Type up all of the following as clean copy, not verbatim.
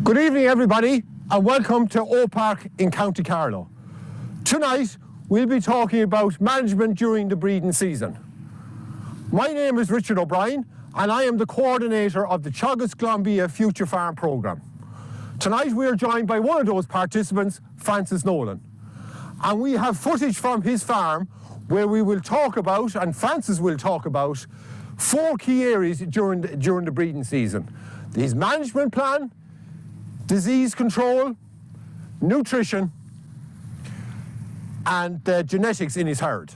Good evening, everybody, and welcome to Oak Park in County Carlow. Tonight, we'll be talking about management during the breeding season. My name is Richie O'Brien, and I am the coordinator of the Teagasc Glanbia Future Farm programme. Tonight, we are joined by one of those participants, Francis Nolan. And we have footage from his farm where we will talk about, and Francis will talk about, 4 key areas during the breeding season. His management plan, disease control, nutrition, and genetics in his herd.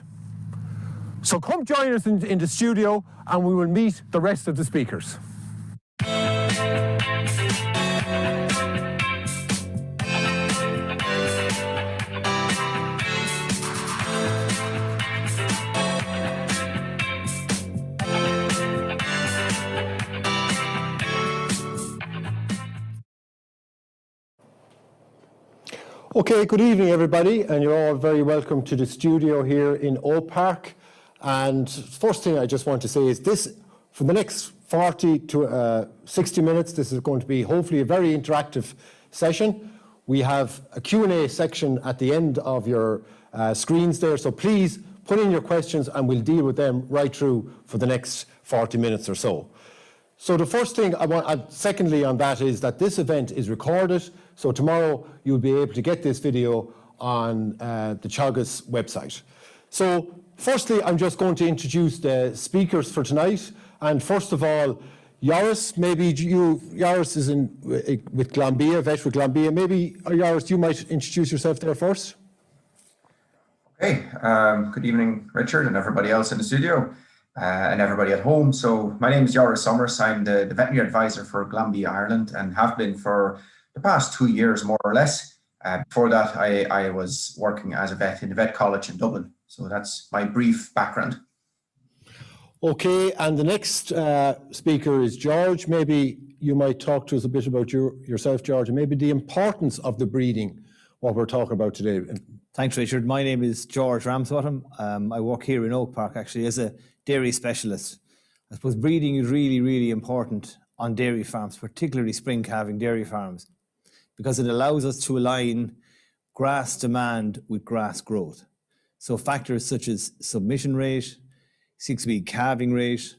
So come join us in the studio and we will meet the rest of the speakers. Okay, good evening everybody, and you're all very welcome to the studio here in Oak Park. And first thing I just want to say is this, for the next 40 to 60 minutes, this is going to be hopefully a very interactive session. We have a Q&A section at the end of your screens there, so please put in your questions and we'll deal with them right through for the next 40 minutes or so. So the first thing secondly on that is that this event is recorded, so tomorrow you'll be able to get this video on the Teagasc website. So firstly, I'm just going to introduce the speakers for tonight. And first of all, Joris, Joris is with Glanbia, vet with Glanbia. Maybe, Joris, you might introduce yourself there first. Okay, good evening, Richard, and everybody else in the studio. And everybody at home. So my name is Joris Somers. I'm the veterinary advisor for Glanbia Ireland and have been for the past 2 years, more or less. Before that, I was working as a vet in the vet college in Dublin. So that's my brief background. Okay, and the next speaker is George. Maybe you might talk to us a bit about yourself, George, and maybe the importance of the breeding, what we're talking about today. Thanks, Richard. My name is George Ramsbottom. I work here in Oak Park, actually, as a dairy specialist. I suppose breeding is really, really important on dairy farms, particularly spring calving dairy farms, because it allows us to align grass demand with grass growth. So factors such as submission rate, 6-week calving rate,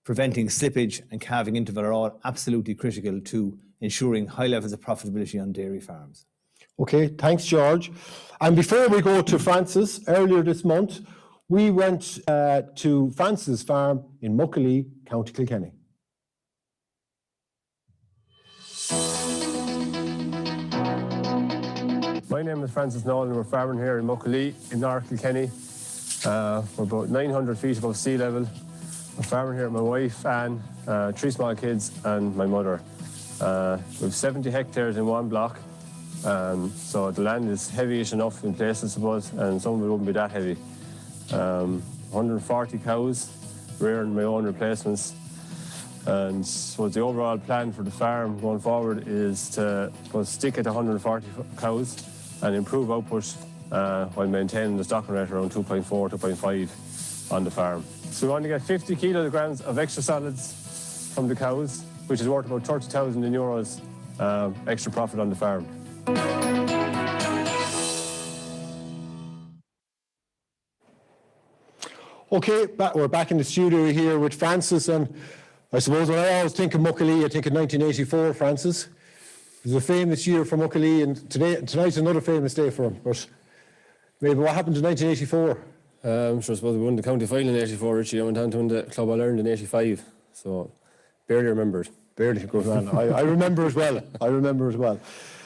preventing slippage and calving interval are all absolutely critical to ensuring high levels of profitability on dairy farms. Okay, thanks, George. And before we go to Francis, earlier this month, we went to Francis' farm in Muckalee, County Kilkenny. My name is Francis Nolan. We're farming here in Muckalee in North Kilkenny. We're about 900 feet above sea level. We're farming here with my wife, Anne, 3 small kids, and my mother. We have 70 hectares in one block. So the land is heavyish enough in places, I suppose, and some of it wouldn't be that heavy. 140 cows, rearing my own replacements. And so the overall plan for the farm going forward is to stick at 140 cows and improve output while maintaining the stocking rate around 2.4, 2.5 on the farm. So we want to get 50 kilograms of extra solids from the cows, which is worth about 30,000 euros extra profit on the farm. Okay, we're back in the studio here with Francis, and I suppose when I always think of Muckalee, I think of 1984, Francis. It was a famous year for Muckalee, and tonight's another famous day for him. But maybe what happened in 1984? I suppose we won the county final in 84, Richie. I went on to win the Club All Ireland in 85, so barely remembered. Barely, good man. I remember as well. I remember as well.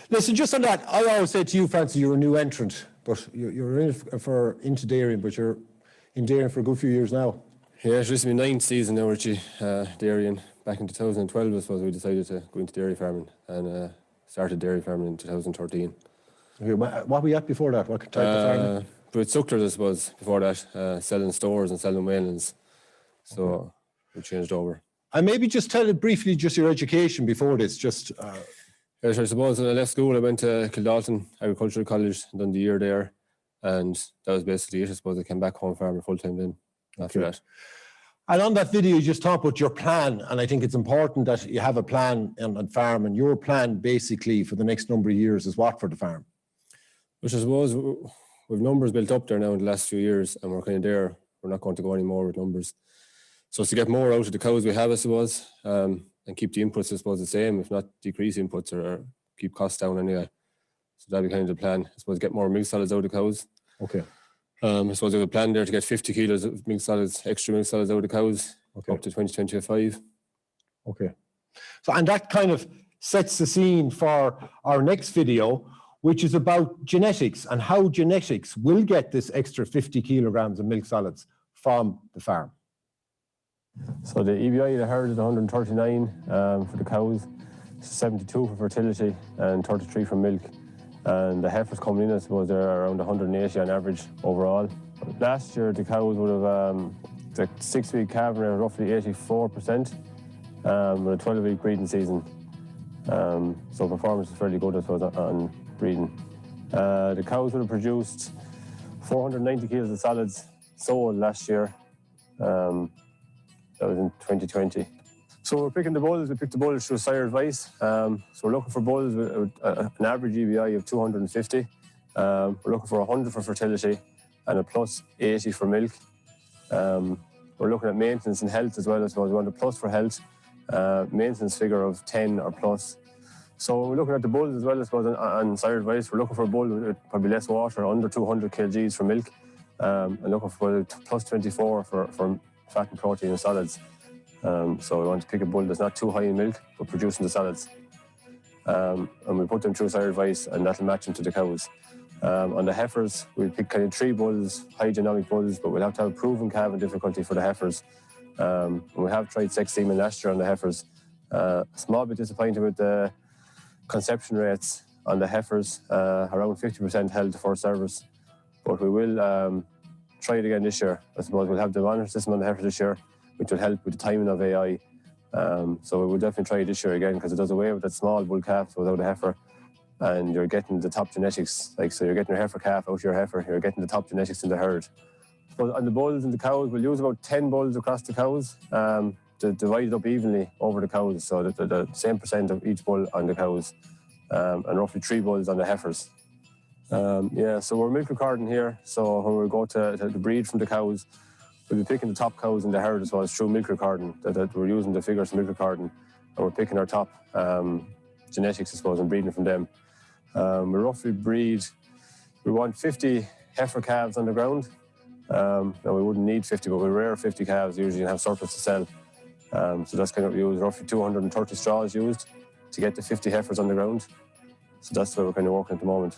Listen, just on that, I always say to you, Francis, you're a new entrant, but you're into dairying, but you're in dairying for a good few years now. Yeah, this is my 9th season now, Richie, dairying. Back in 2012, I suppose we decided to go into dairy farming and started dairy farming in 2013. Okay, what were you at before that? What type of farming? With sucklers, I suppose, before that, selling stores and selling whalings. So we changed over. And maybe just tell it briefly, just your education before this, just... Yes, I suppose when I left school, I went to Kildalton Agricultural College, done the year there, and that was basically it. I suppose I came back home farming full-time then after that. And on that video, you just talk about your plan, and I think it's important that you have a plan on farm, and your plan basically for the next number of years is what for the farm? Which I suppose we've numbers built up there now in the last few years, and we're kind of there. We're not going to go any more with numbers. So it's to get more out of the cows we have, I suppose, and keep the inputs, I suppose, the same, if not decrease inputs or keep costs down anyway. So that'd be kind of the plan. I suppose get more milk solids out of the cows. Okay. I suppose there's a plan there to get 50 kilos of milk solids, extra milk solids out of the cows, Okay. up to 2025. Okay. So, and that kind of sets the scene for our next video, which is about genetics and how genetics will get this extra 50 kilograms of milk solids from the farm. So the EBI of the herd is 139 for the cows, 72 for fertility, and 33 for milk. And the heifers coming in, I suppose, they're around 180 on average overall. Last year, the cows would have, the 6-week calving rate roughly 84%, with a 12-week breeding season. So performance is fairly good, I suppose, on breeding. The cows would have produced 490 kilos of solids sold last year. That was in 2020. So we're picking the bulls. We picked the bulls through sire advice. So we're looking for bulls with an average EBI of 250. We're looking for 100 for fertility and a plus 80 for milk. We're looking at maintenance and health as well. I suppose we want a plus for health, maintenance figure of 10 or plus. So we're looking at the bulls as well, I suppose, on sire advice. We're looking for a bull with probably less water, under 200 kgs for milk, and looking for plus 24 for fat and protein and solids. So we want to pick a bull that's not too high in milk, but producing the solids. And we put them through sire advice, and that'll match them to the cows. On the heifers, we pick kind of 3 bulls, high genomic bulls, but we'll have to have a proven calving difficulty for the heifers. And we have tried sex semen last year on the heifers. A small bit disappointed with the conception rates on the heifers, around 50% held for service. But we will try it again this year. I suppose we'll have the monitor system on the heifers this year, which will help with the timing of AI. So we will definitely try it this year again, because it does away with that small bull calf without a heifer, and you're getting the top genetics. Like, so you're getting your heifer calf out of your heifer, you're getting the top genetics in the herd. But on the bulls and the cows, we'll use about 10 bulls across the cows, to divide it up evenly over the cows, so that the same percent of each bull on the cows, and roughly 3 bulls on the heifers. Yeah, so we're milk recording here, so when we go to breed from the cows, we'll be picking the top cows in the herd as well as through milk recording, that we're using the figures milk recording, and we're picking our top genetics, I suppose, and breeding from them. We roughly breed, we want 50 heifer calves on the ground. Now we wouldn't need 50, but we rear 50 calves usually and have surplus to sell. So that's kind of used, roughly 230 straws used to get the 50 heifers on the ground. So that's where we're kind of working at the moment.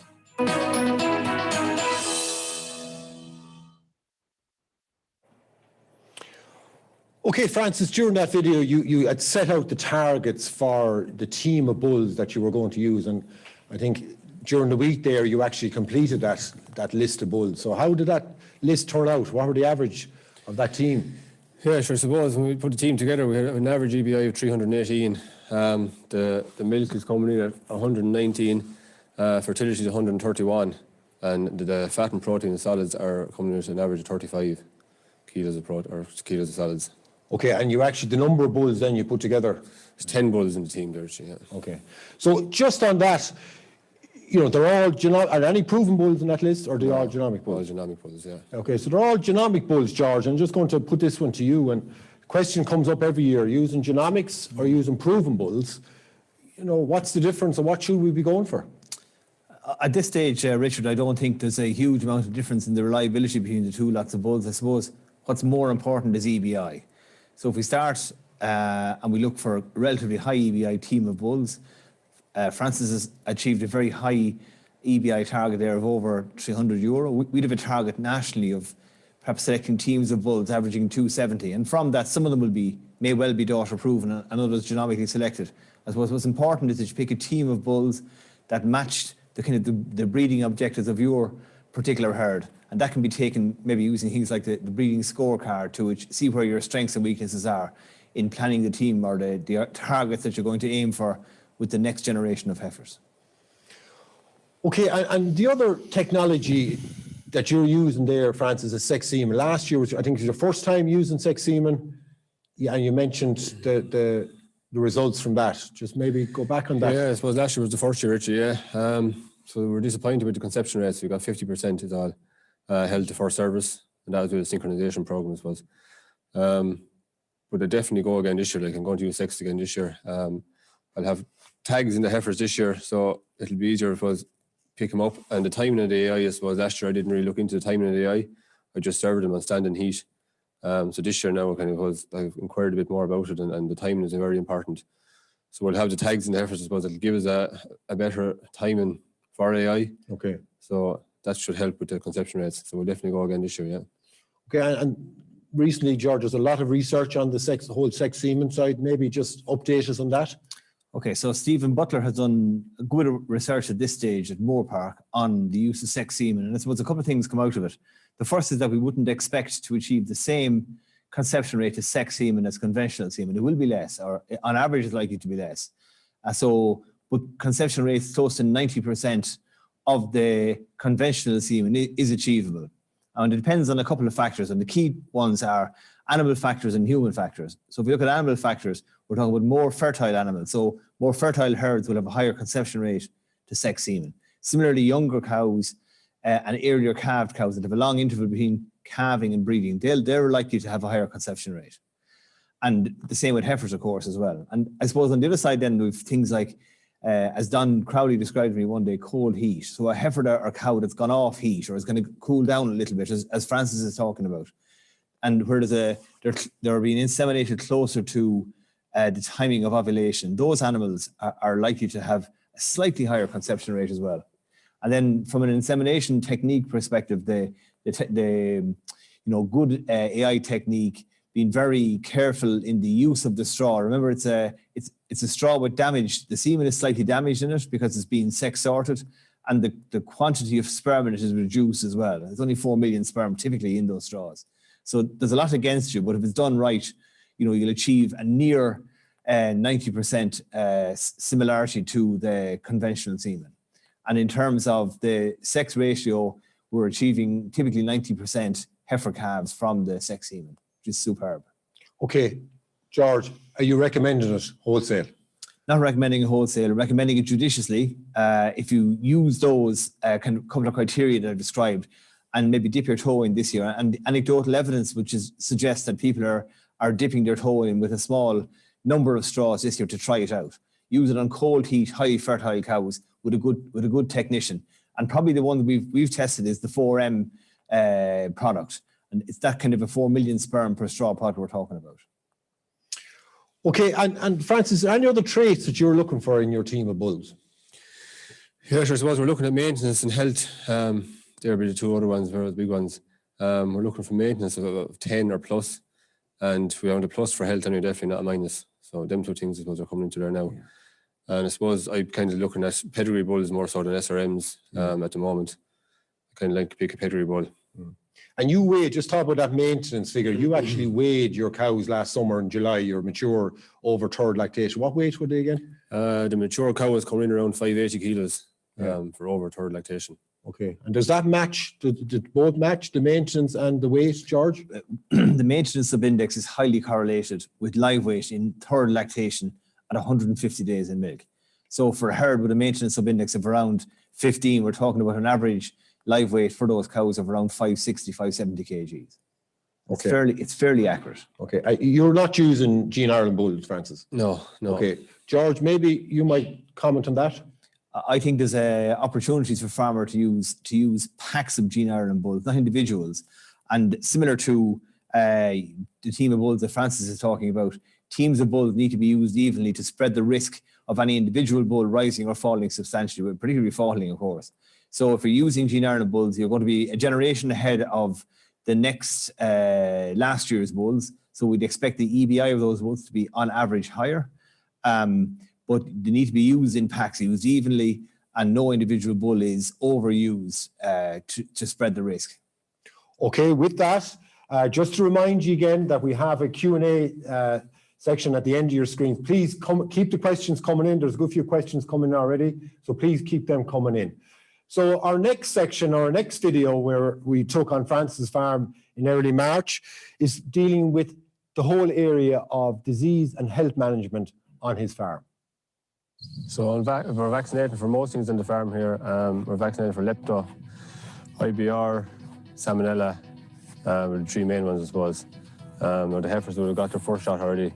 Okay, Francis, during that video, you had set out the targets for the team of bulls that you were going to use, and I think during the week there, you actually completed that list of bulls. So how did that list turn out? What were the average of that team? Yeah, sure. I suppose when we put the team together, we had an average EBI of 318. The milk is coming in at 119, fertility is 131, and the fat and protein and solids are coming in at an average of 35 kilos of solids. Okay, and you actually, the number of bulls then you put together? There's 10 bulls in the team there, yeah. Okay. So just on that, they're all are there any proven bulls in that list, or are they all genomic bulls? All genomic bulls, yeah. Okay, so they're all genomic bulls, George. I'm just going to put this one to you, and the question comes up every year, using genomics or using proven bulls, what's the difference, and what should we be going for? At this stage, Richard, I don't think there's a huge amount of difference in the reliability between the 2 lots of bulls. I suppose what's more important is EBI. So if we start and we look for a relatively high EBI team of bulls, Francis has achieved a very high EBI target there of over €300. We'd have a target nationally of perhaps selecting teams of bulls averaging 270. And from that, some of them may well be daughter proven and others genomically selected. I suppose what's important is that you pick a team of bulls that matched the breeding objectives of your particular herd. And that can be taken maybe using things like the breeding scorecard to see where your strengths and weaknesses are in planning the team or the targets that you're going to aim for with the next generation of heifers. Okay, and the other technology that you're using there, Francis, is sex semen. Last year, I think it was your first time using sex semen. Yeah, and you mentioned the results from that. Just maybe go back on that. Yeah, I suppose last year was the first year, Richie, yeah. So we were disappointed with the conception rates. We got 50% is all held to first service, and that was with the synchronization program, I suppose. But I definitely go again this year. Like, I'm going to use sex again this year. I'll have tags in the heifers this year, so it'll be easier if I was pick them up. And the timing of the AI, I suppose last year I didn't really look into the timing of the AI. I just served them on standing heat. So this year now I've inquired a bit more about it, and the timing is very important. So we'll have the tags in the heifers, I suppose. It'll give us a better timing for AI. Okay. So that should help with the conception rates. So we'll definitely go again this year, yeah. Okay, and recently, George, there's a lot of research on the whole sex semen side. Maybe just update us on that. Okay, so Stephen Butler has done good research at this stage at Moore Park on the use of sex semen, and I suppose a couple of things come out of it. The first is that we wouldn't expect to achieve the same conception rate as sex semen as conventional semen. It will be less, or on average it's likely to be less. But conception rates close to 90% of the conventional semen is achievable. And it depends on a couple of factors, and the key ones are animal factors and human factors. So if we look at animal factors, we're talking about more fertile animals. So more fertile herds will have a higher conception rate to sex semen. Similarly, younger cows and earlier calved cows that have a long interval between calving and breeding, they're likely to have a higher conception rate. And the same with heifers, of course, as well. And I suppose on the other side then, we've things like, as Don Crowley described to me one day, cold heat. So a heifer or cow that's gone off heat or is going to cool down a little bit, as Francis is talking about. And where they're being inseminated closer to the timing of ovulation, those animals are likely to have a slightly higher conception rate as well. And then from an insemination technique perspective, the good AI technique, being very careful in the use of the straw. Remember, it's a straw with damage. The semen is slightly damaged in it because it's being sex sorted, and the quantity of sperm in it is reduced as well. There's only 4 million sperm typically in those straws. So there's a lot against you, but if it's done right, you'll achieve a near 90% similarity to the conventional semen. And in terms of the sex ratio, we're achieving typically 90% heifer calves from the sex semen, which is superb. Okay, George, are you recommending it wholesale? Not recommending it wholesale, recommending it judiciously. If you use those couple of criteria that are described, and maybe dip your toe in this year, and anecdotal evidence which suggests that people are dipping their toe in with a small number of straws this year to try it out. Use it on cold heat, highly fertile cows with a good technician. And probably the one that we've tested is the 4M product. And it's that kind of a 4 million sperm per straw product we're talking about. Okay, and Francis, any other traits that you're looking for in your team of bulls? Yeah, sure. I suppose we're looking at maintenance and health. There'll be the two other ones, very big ones. We're looking for maintenance of 10 or plus, and we have a plus for health, and we're definitely not a minus. So them two things, I suppose, are coming into there now. Yeah. And I suppose I'm kind of looking at pedigree bulls more so than SRMs at the moment. I kind of like to pick a pedigree bull. And you weighed, just talk about that maintenance figure, you actually weighed your cows last summer in July, your mature over third lactation. What weight were they again? The mature cow was coming in around 580 kilos for over third lactation. Okay. And does that match, did both match the maintenance and the weight, George? The maintenance subindex is highly correlated with live weight in third lactation at 150 days in milk. So for a herd with a maintenance subindex of around 15, we're talking about an average live weight for those cows of around 560, 570 kgs. Okay. It's fairly accurate. Okay. You're not using Gene Ireland bulls, Francis? No. Okay. George, maybe you might comment on that? I think there's opportunities for farmer to use packs of Gene Ireland bulls, not individuals. And similar to the team of bulls that Francis is talking about, teams of bulls need to be used evenly to spread the risk of any individual bull rising or falling substantially, particularly falling, of course. So if you're using Gene Ireland bulls, you're going to be a generation ahead of the next last year's bulls. So we'd expect the EBI of those bulls to be on average higher. But they need to be used in packs, used evenly, and no individual bull is overused to spread the risk. Okay, with that, just to remind you again that we have a Q&A section at the end of your screen. Please keep the questions coming in. There's a good few questions coming already, so please keep them coming in. So our next section, our next video where we took on Francis Farm in early March is dealing with the whole area of disease and health management on his farm. So we're vaccinated for most things on the farm here. We're vaccinated for lepto, IBR, salmonella, the three main ones, I suppose. The heifers would have got their first shot already,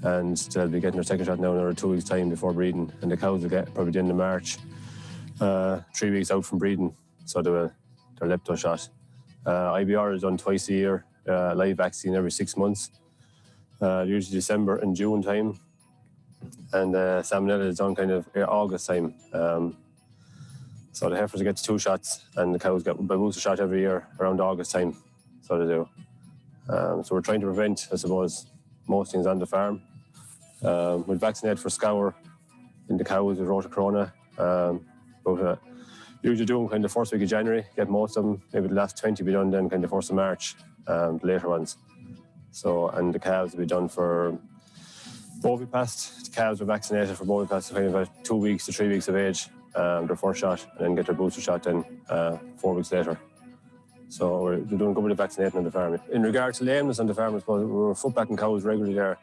and they'll be getting their second shot now in another 2 weeks' time before breeding. And the cows will get probably the end of March, 3 weeks out from breeding, so they will their lepto shot. IBR is done twice a year, live vaccine every 6 months, usually December and June time. And salmonella is done kind of August time. So the heifers get 2 shots, and the cows get a booster shot every year around August time. So they do. So we're trying to prevent, I suppose, most things on the farm. We'll vaccinate for scour in the cows with rotacorona. Usually do them kind of first week of January, get most of them. Maybe the last 20 be done then kind of 1st of March, the later ones. So, and the calves will be done for Bovipast. The calves are vaccinated for Bovipast kind of about 2 weeks to 3 weeks of age, their first shot, and then get their booster shot then 4 weeks later. So we're doing good with the vaccinating on the farm. In regard to lameness on the farm, I suppose we're footbacking cows regularly there.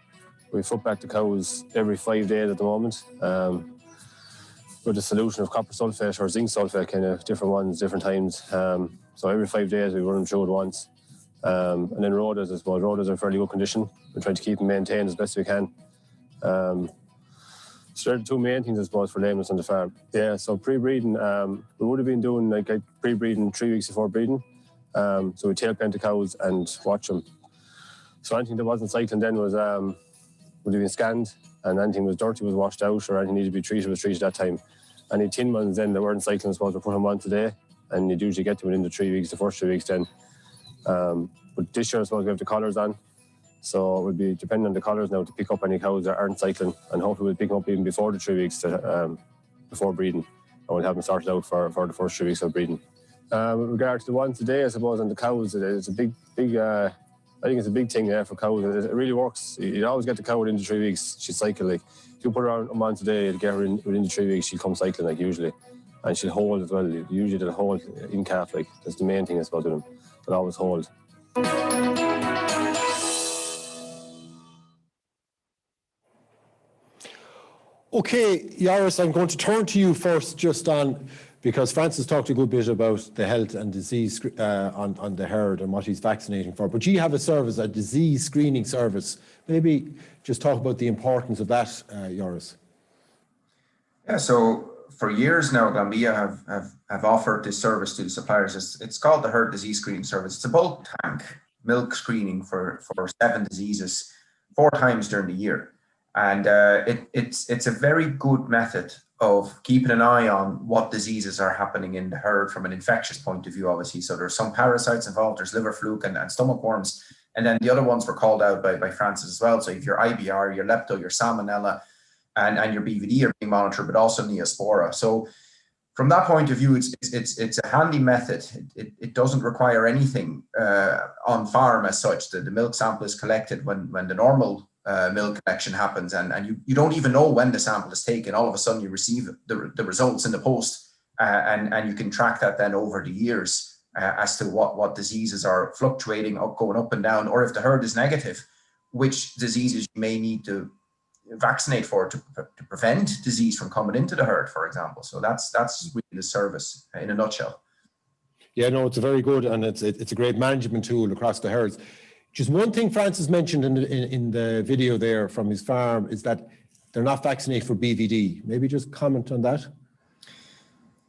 We footback the cows every 5 days at the moment. With a solution of copper sulfate or zinc sulfate, kind of different ones, different times. So every 5 days we run them through it once. And then rodas as well. Rodas are in fairly good condition. We're trying to keep them maintained as best we can. So they're the 2 main things, I suppose, for lameness on the farm. Yeah, so pre-breeding, we would have been doing like pre-breeding 3 weeks before breeding. So we tail plant the cows and watch them. So anything that wasn't cycling then was would have been scanned, and anything was dirty was washed out, or anything needed to be treated was treated that time. Any tin ones then that weren't cycling, I suppose, we put them on today, and you'd usually get them within the 3 weeks, the first 3 weeks then. But this year, I suppose, we have the collars on. So it would be depending on the collars now to pick up any cows that aren't cycling, and hopefully we'll pick them up even before the 3 weeks before breeding, and we'll have them sorted out for the first 3 weeks of breeding. With regard to the ones today, I suppose, on the cows, it's a big I think it's a big thing there for cows. It really works. You always get the cow within the 3 weeks. She'll cycle. Like if you put her on today, you'll get her within the 3 weeks. She'll come cycling like usually, and she'll hold as well. Usually they'll hold in calf. Like that's the main thing I suppose with them. They'll always hold. Okay, Joris, I'm going to turn to you first just on, because Francis talked a good bit about the health and disease on the herd and what he's vaccinating for. But you have a service, a disease screening service. Maybe just talk about the importance of that, Joris. Yeah, so for years now, Glanbia have offered this service to the suppliers. It's called the Herd Disease Screening Service. It's a bulk tank milk screening for 7 diseases 4 times during the year. And it's a very good method of keeping an eye on what diseases are happening in the herd from an infectious point of view, obviously. So there's some parasites involved, there's liver fluke and stomach worms. And then the other ones were called out by Francis as well. So if your IBR, your lepto, your salmonella, and your BVD are being monitored, but also Neospora. So from that point of view, it's a handy method. It doesn't require anything on farm as such. The milk sample is collected when the normal milk collection happens, and you don't even know when the sample is taken. All of a sudden you receive the results in the post, and you can track that then over the years as to what diseases are fluctuating, going up and down, or if the herd is negative, which diseases you may need to vaccinate for to prevent disease from coming into the herd, for example. So that's really the service in a nutshell. Yeah, no, it's a very good, and it's a great management tool across the herds. Just one thing Francis mentioned in the video there from his farm is that they're not vaccinated for BVD. Maybe just comment on that.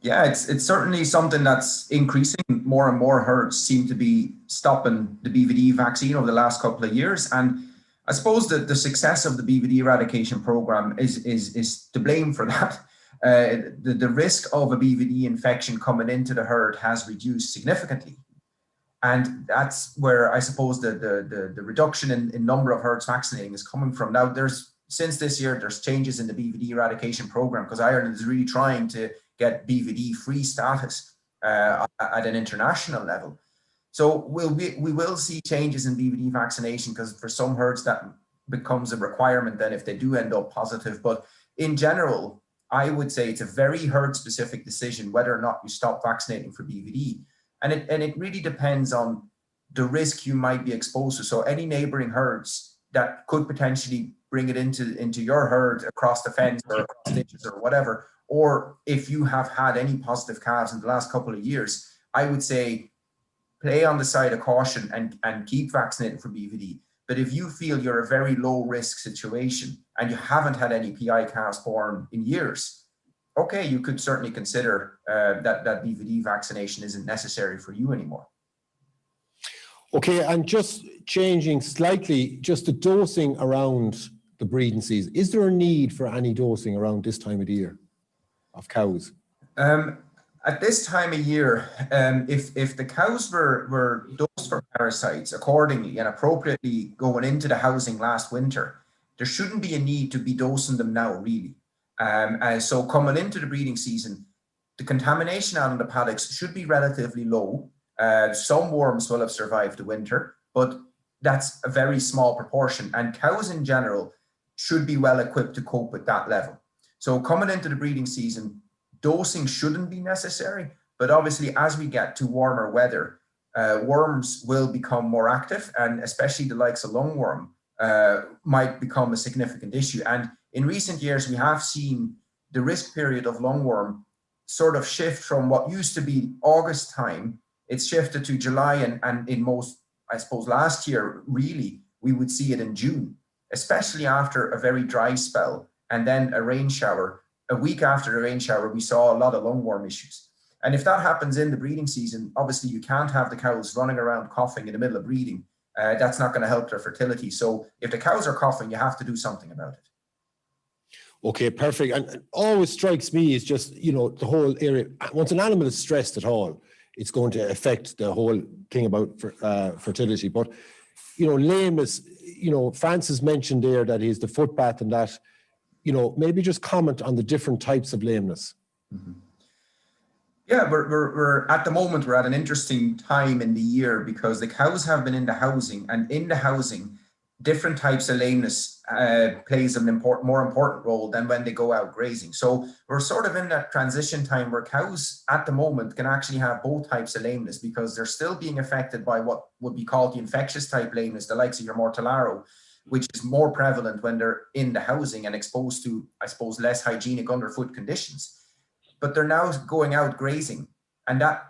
Yeah, it's certainly something that's increasing. More and more herds seem to be stopping the BVD vaccine over the last couple of years. And I suppose that the success of the BVD eradication program is to blame for that. The risk of a BVD infection coming into the herd has reduced significantly. And that's where I suppose the reduction in number of herds vaccinating is coming from. Now, since this year, there's changes in the BVD eradication program because Ireland is really trying to get BVD-free status at an international level. So we will see changes in BVD vaccination because for some herds that becomes a requirement then if they do end up positive. But in general, I would say it's a very herd-specific decision whether or not you stop vaccinating for BVD. And it really depends on the risk you might be exposed to. So any neighboring herds that could potentially bring it into your herd across the fence or across ditches or whatever, or if you have had any positive calves in the last couple of years, I would say play on the side of caution and keep vaccinating for BVD. But if you feel you're a very low risk situation and you haven't had any PI calves born in years, okay, you could certainly consider that BVD vaccination isn't necessary for you anymore. Okay, and just changing slightly, just the dosing around the breeding season. Is there a need for any dosing around this time of the year of cows? At this time of year, if the cows were dosed for parasites accordingly and appropriately going into the housing last winter, there shouldn't be a need to be dosing them now, really. So coming into the breeding season, the contamination out in the paddocks should be relatively low. Some worms will have survived the winter, but that's a very small proportion. And cows in general should be well equipped to cope with that level. So coming into the breeding season, dosing shouldn't be necessary, but obviously as we get to warmer weather, worms will become more active, and especially the likes of lungworm might become a significant issue. And in recent years, we have seen the risk period of lungworm sort of shift from what used to be August time. It's shifted to July, and in most, I suppose, last year, really, we would see it in June, especially after a very dry spell and then a rain shower. A week after a rain shower, we saw a lot of lungworm issues. And if that happens in the breeding season, obviously you can't have the cows running around coughing in the middle of breeding. That's not going to help their fertility. So if the cows are coughing, you have to do something about it. Okay, perfect. And always strikes me is just, you know, the whole area, once an animal is stressed at all, it's going to affect the whole thing about fertility. But, you know, lameness, you know, Francis mentioned there that he's the foot bath and that, you know, maybe just comment on the different types of lameness. Mm-hmm. Yeah, we're at the moment, we're at an interesting time in the year because the cows have been in the housing, and in the housing, different types of lameness plays an more important role than when they go out grazing. So we're sort of in that transition time where cows at the moment can actually have both types of lameness because they're still being affected by what would be called the infectious type lameness, the likes of your Mortellaro, which is more prevalent when they're in the housing and exposed to, I suppose, less hygienic underfoot conditions. But they're now going out grazing, and that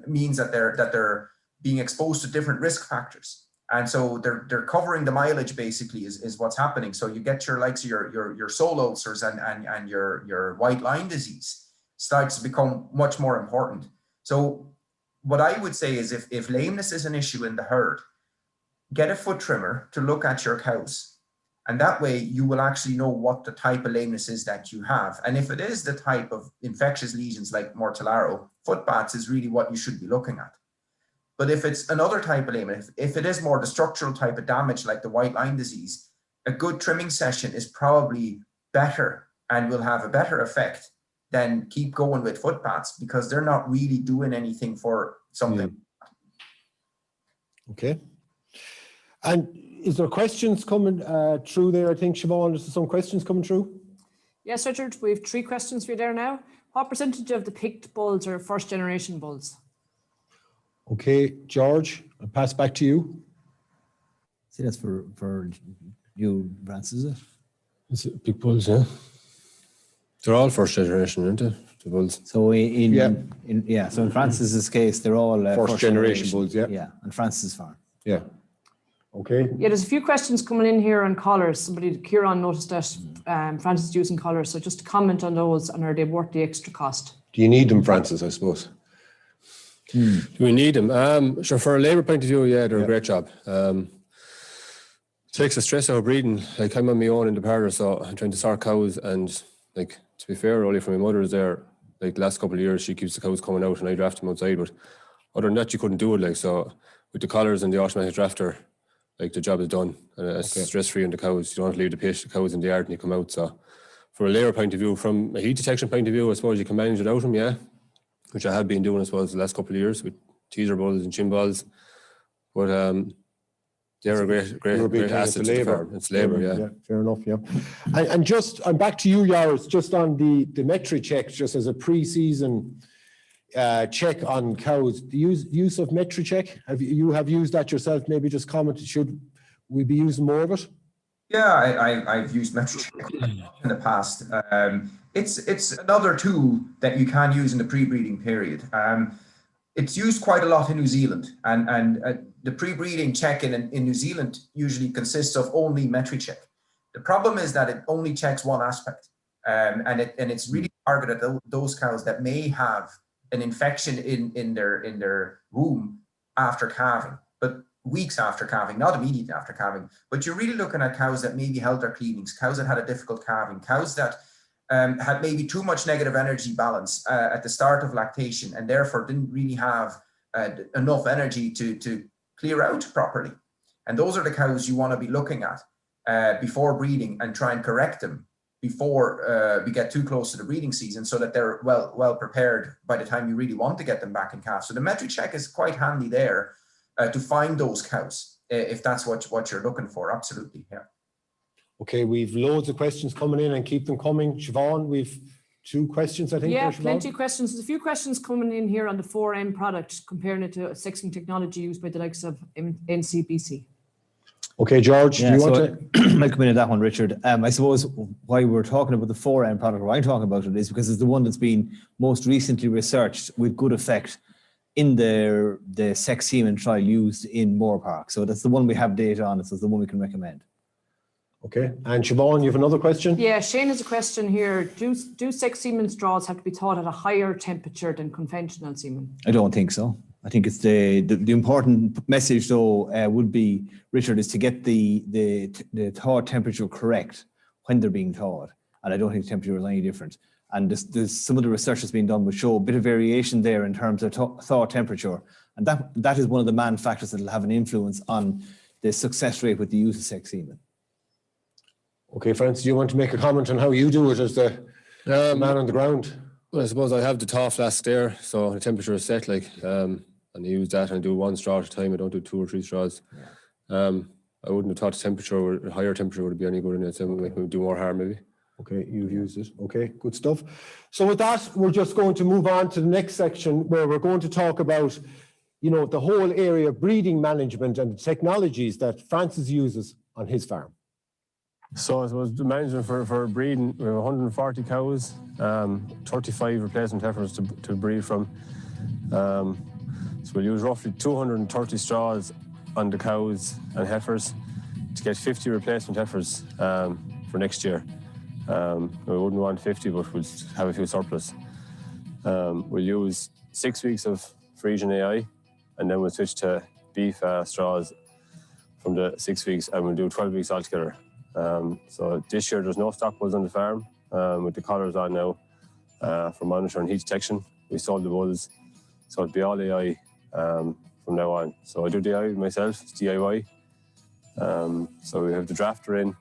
means that they're being exposed to different risk factors. And so they're covering the mileage basically is what's happening. So you get your likes of your sole ulcers and your white line disease starts to become much more important. So what I would say is if lameness is an issue in the herd, get a foot trimmer to look at your cows. And that way you will actually know what the type of lameness is that you have. And if it is the type of infectious lesions like Mortellaro, foot baths is really what you should be looking at. But if it's another type of lameness, if it is more the structural type of damage like the white line disease, a good trimming session is probably better and will have a better effect than keep going with foot baths because they're not really doing anything for something. Okay. And is there questions coming through there? I think, Siobhan, there's some questions coming through. Yes, Richard, we have 3 questions for you there now. What percentage of the picked bulls are first generation bulls? Okay, George, I'll pass back to you. See, that's for you, Francis, is it? It's big bulls, yeah. They're all first generation, aren't they? The bulls. So so in Francis's case, they're all first generation bulls, yeah. Yeah, on Francis' farm. Yeah. Okay. Yeah, there's a few questions coming in here on collars. Kieran noticed that Francis is using collars, so just to comment on those and are they worth the extra cost? Do you need them, Francis, I suppose? Do we need them? Sure, for a labour point of view, yeah, they're a great job. Takes the stress out of breeding. Like I'm on my own in the parlour, so I'm trying to sort cows, and like to be fair, only for my mother is there. Like the last couple of years, she keeps the cows coming out, and I draft them outside. But other than that, you couldn't do it. Like so, with the collars and the automatic drafter, like the job is done, and it's stress-free on the cows. You don't have to leave the cows in the yard when you come out. So, for a layer point of view, from a heat detection point of view, I suppose you can manage without them, yeah. Which I have been doing, I suppose, the last couple of years with teaser balls and chin balls. But they're a great asset to the farm. It's labour, yeah. Fair enough, yeah. And just, I'm back to you, Joris, just on the metry check, just as a pre-season check on cows. The use of metry check, have you used that yourself? Maybe just comment, we be using more of it? Yeah, I've used Metrocheck in the past. It's another tool that you can use in the pre-breeding period. It's used quite a lot in New Zealand, and the pre-breeding check in New Zealand usually consists of only Metrocheck. The problem is that it only checks one aspect, and it's really targeted at those cows that may have an infection in their womb after calving, but weeks after calving, not immediately after calving. But you're really looking at cows that maybe held their cleanings, cows that had a difficult calving, cows that had maybe too much negative energy balance at the start of lactation, and therefore didn't really have enough energy to clear out properly. And those are the cows you want to be looking at before breeding, and try and correct them before we get too close to the breeding season, so that they're well prepared by the time you really want to get them back in calf. So the Metrocheck is quite handy there to find those cows if that's what you're looking for. Absolutely, yeah. Okay, we've loads of questions coming in, and keep them coming. Siobhan, we've 2 questions, I think. Yeah, there, Siobhan. plenty of questions. There's a few questions coming in here on the 4M product, comparing it to a sexing technology used by the likes of NCBC. Okay, George, do you want to? I'll come in at that one, Richard. I suppose why we're talking about the 4M product, or I'm talking about it, is because it's the one that's been most recently researched with good effect in the sex semen trial used in Moore Park. So that's the one we have data on. So it's the one we can recommend. Okay, and Siobhan, you have another question? Yeah, Shane has a question here. Do sex semen straws have to be thawed at a higher temperature than conventional semen? I don't think so. I think it's the important message though would be, Richard, is to get the thaw temperature correct when they're being thawed. And I don't think the temperature is any different. And there's some of the research that's been done will show a bit of variation there in terms of thaw temperature. And that is one of the main factors that will have an influence on the success rate with the use of sex semen. Okay, Francis, do you want to make a comment on how you do it as the man on the ground? Well, I suppose I have the thaw flask there, so the temperature is set, and I use that and I do 1 straw at a time. I don't do 2 or 3 straws. I wouldn't have thought a higher temperature would be any good in it, so it would do more harm maybe. Okay, you've used it. Okay, good stuff. So with that, we're just going to move on to the next section, where we're going to talk about, the whole area of breeding management and the technologies that Francis uses on his farm. So I suppose the management for breeding, we have 140 cows, 35 replacement heifers to breed from. So we'll use roughly 230 straws on the cows and heifers to get 50 replacement heifers for next year. We wouldn't want 50, but we'll have a few surplus. We'll use 6 weeks of Frisian AI, and then we'll switch to beef straws from the 6 weeks, and we'll do 12 weeks altogether. So this year there's no stock bulls on the farm, with the collars on now for monitoring heat detection. We sold the bulls, so it'll be all AI from now on. So I do the AI myself, it's DIY. So we have the drafter in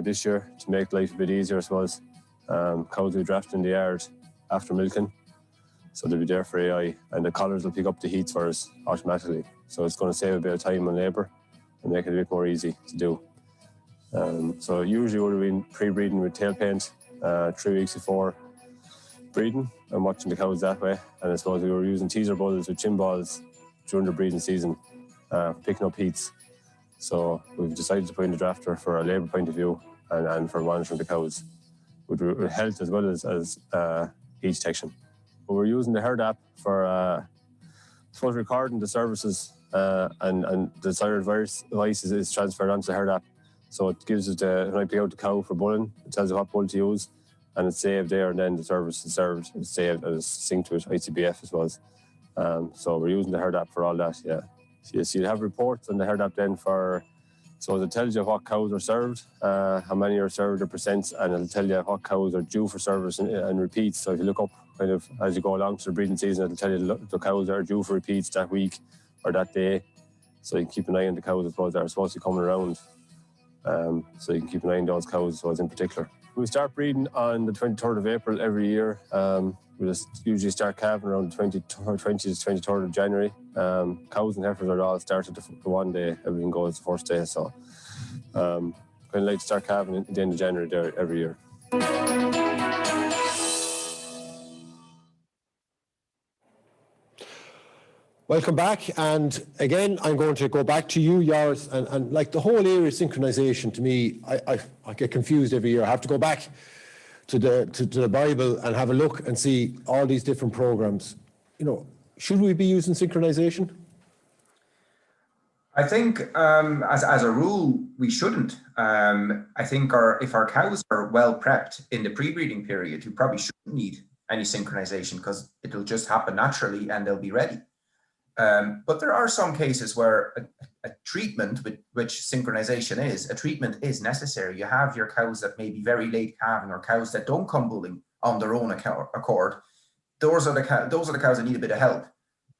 this year to make life a bit easier, I suppose. Cows we draft in the yard after milking, so they'll be there for AI, and the collars will pick up the heats for us automatically. So it's going to save a bit of time and labour and make it a bit more easy to do. So usually we'll be pre-breeding with tail paint 3 weeks before breeding and watching the cows that way. And I suppose we were using teaser bulls with chin balls during the breeding season, picking up heats. So we've decided to put in the drafter for a labour point of view and for monitoring the cows with health as well as heat detection. But we're using the herd app for recording the services and the desired voice is transferred onto the herd app. So it gives us when I pick out the cow for bulling, it tells you what bull to use, and it's saved there, and then the service is served, it's saved and it's synced with ICBF as well. So we're using the herd app for all that, yeah. So you have reports on the herd app then so it tells you what cows are served, how many are served, the percents, and it'll tell you what cows are due for service and repeats. So if you look up kind of as you go along to the breeding season, it'll tell you the cows that are due for repeats that week or that day. So you can keep an eye on the cows, I suppose, that are supposed to be coming around. So you can keep an eye on those cows, so in particular. We start breeding on the 23rd of April every year. We just usually start calving around the 20 to 23rd of January. Cows and heifers are all started the one day, everything goes the first day. So kind of like to start calving at the end of January there every year. Welcome back, and again, I'm going to go back to you, Joris, and like the whole area of synchronization, to me, I get confused every year. I have to go back to the Bible and have a look and see all these different programs. You know, should we be using synchronization? I think as a rule, we shouldn't. I think if our cows are well prepped in the pre-breeding period, you probably shouldn't need any synchronization because it'll just happen naturally and they'll be ready. But there are some cases where a treatment, which synchronization is, a treatment is necessary. You have your cows that may be very late calving or cows that don't come bulling on their own accord. Those are the cows that need a bit of help.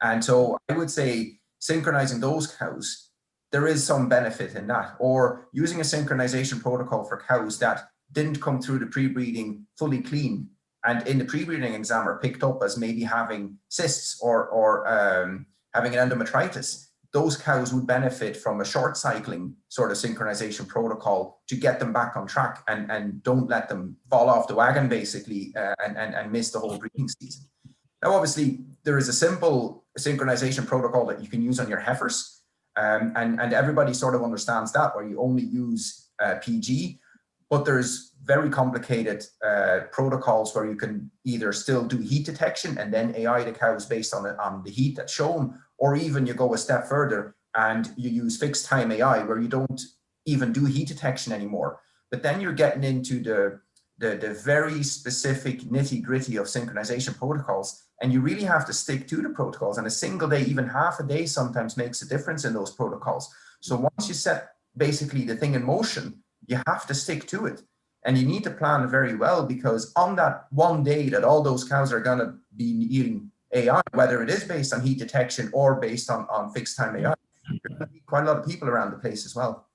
And so I would say synchronizing those cows, there is some benefit in that. Or using a synchronization protocol for cows that didn't come through the pre-breeding fully clean and in the pre-breeding exam are picked up as maybe having cysts or having an endometritis, those cows would benefit from a short cycling sort of synchronization protocol to get them back on track and don't let them fall off the wagon basically and miss the whole breeding season. Now, obviously, there is a simple synchronization protocol that you can use on your heifers and everybody sort of understands that, where you only use PG, but there's very complicated protocols where you can either still do heat detection and then AI the cows based on the heat that's shown, or even you go a step further and you use fixed time AI where you don't even do heat detection anymore. But then you're getting into the very specific nitty gritty of synchronization protocols, and you really have to stick to the protocols. And a single day, even half a day sometimes makes a difference in those protocols. So once you set basically the thing in motion, you have to stick to it. And you need to plan very well, because on that one day that all those cows are going to be eating AI, whether it is based on heat detection or based on fixed time AI, there's going to be quite a lot of people around the place as well.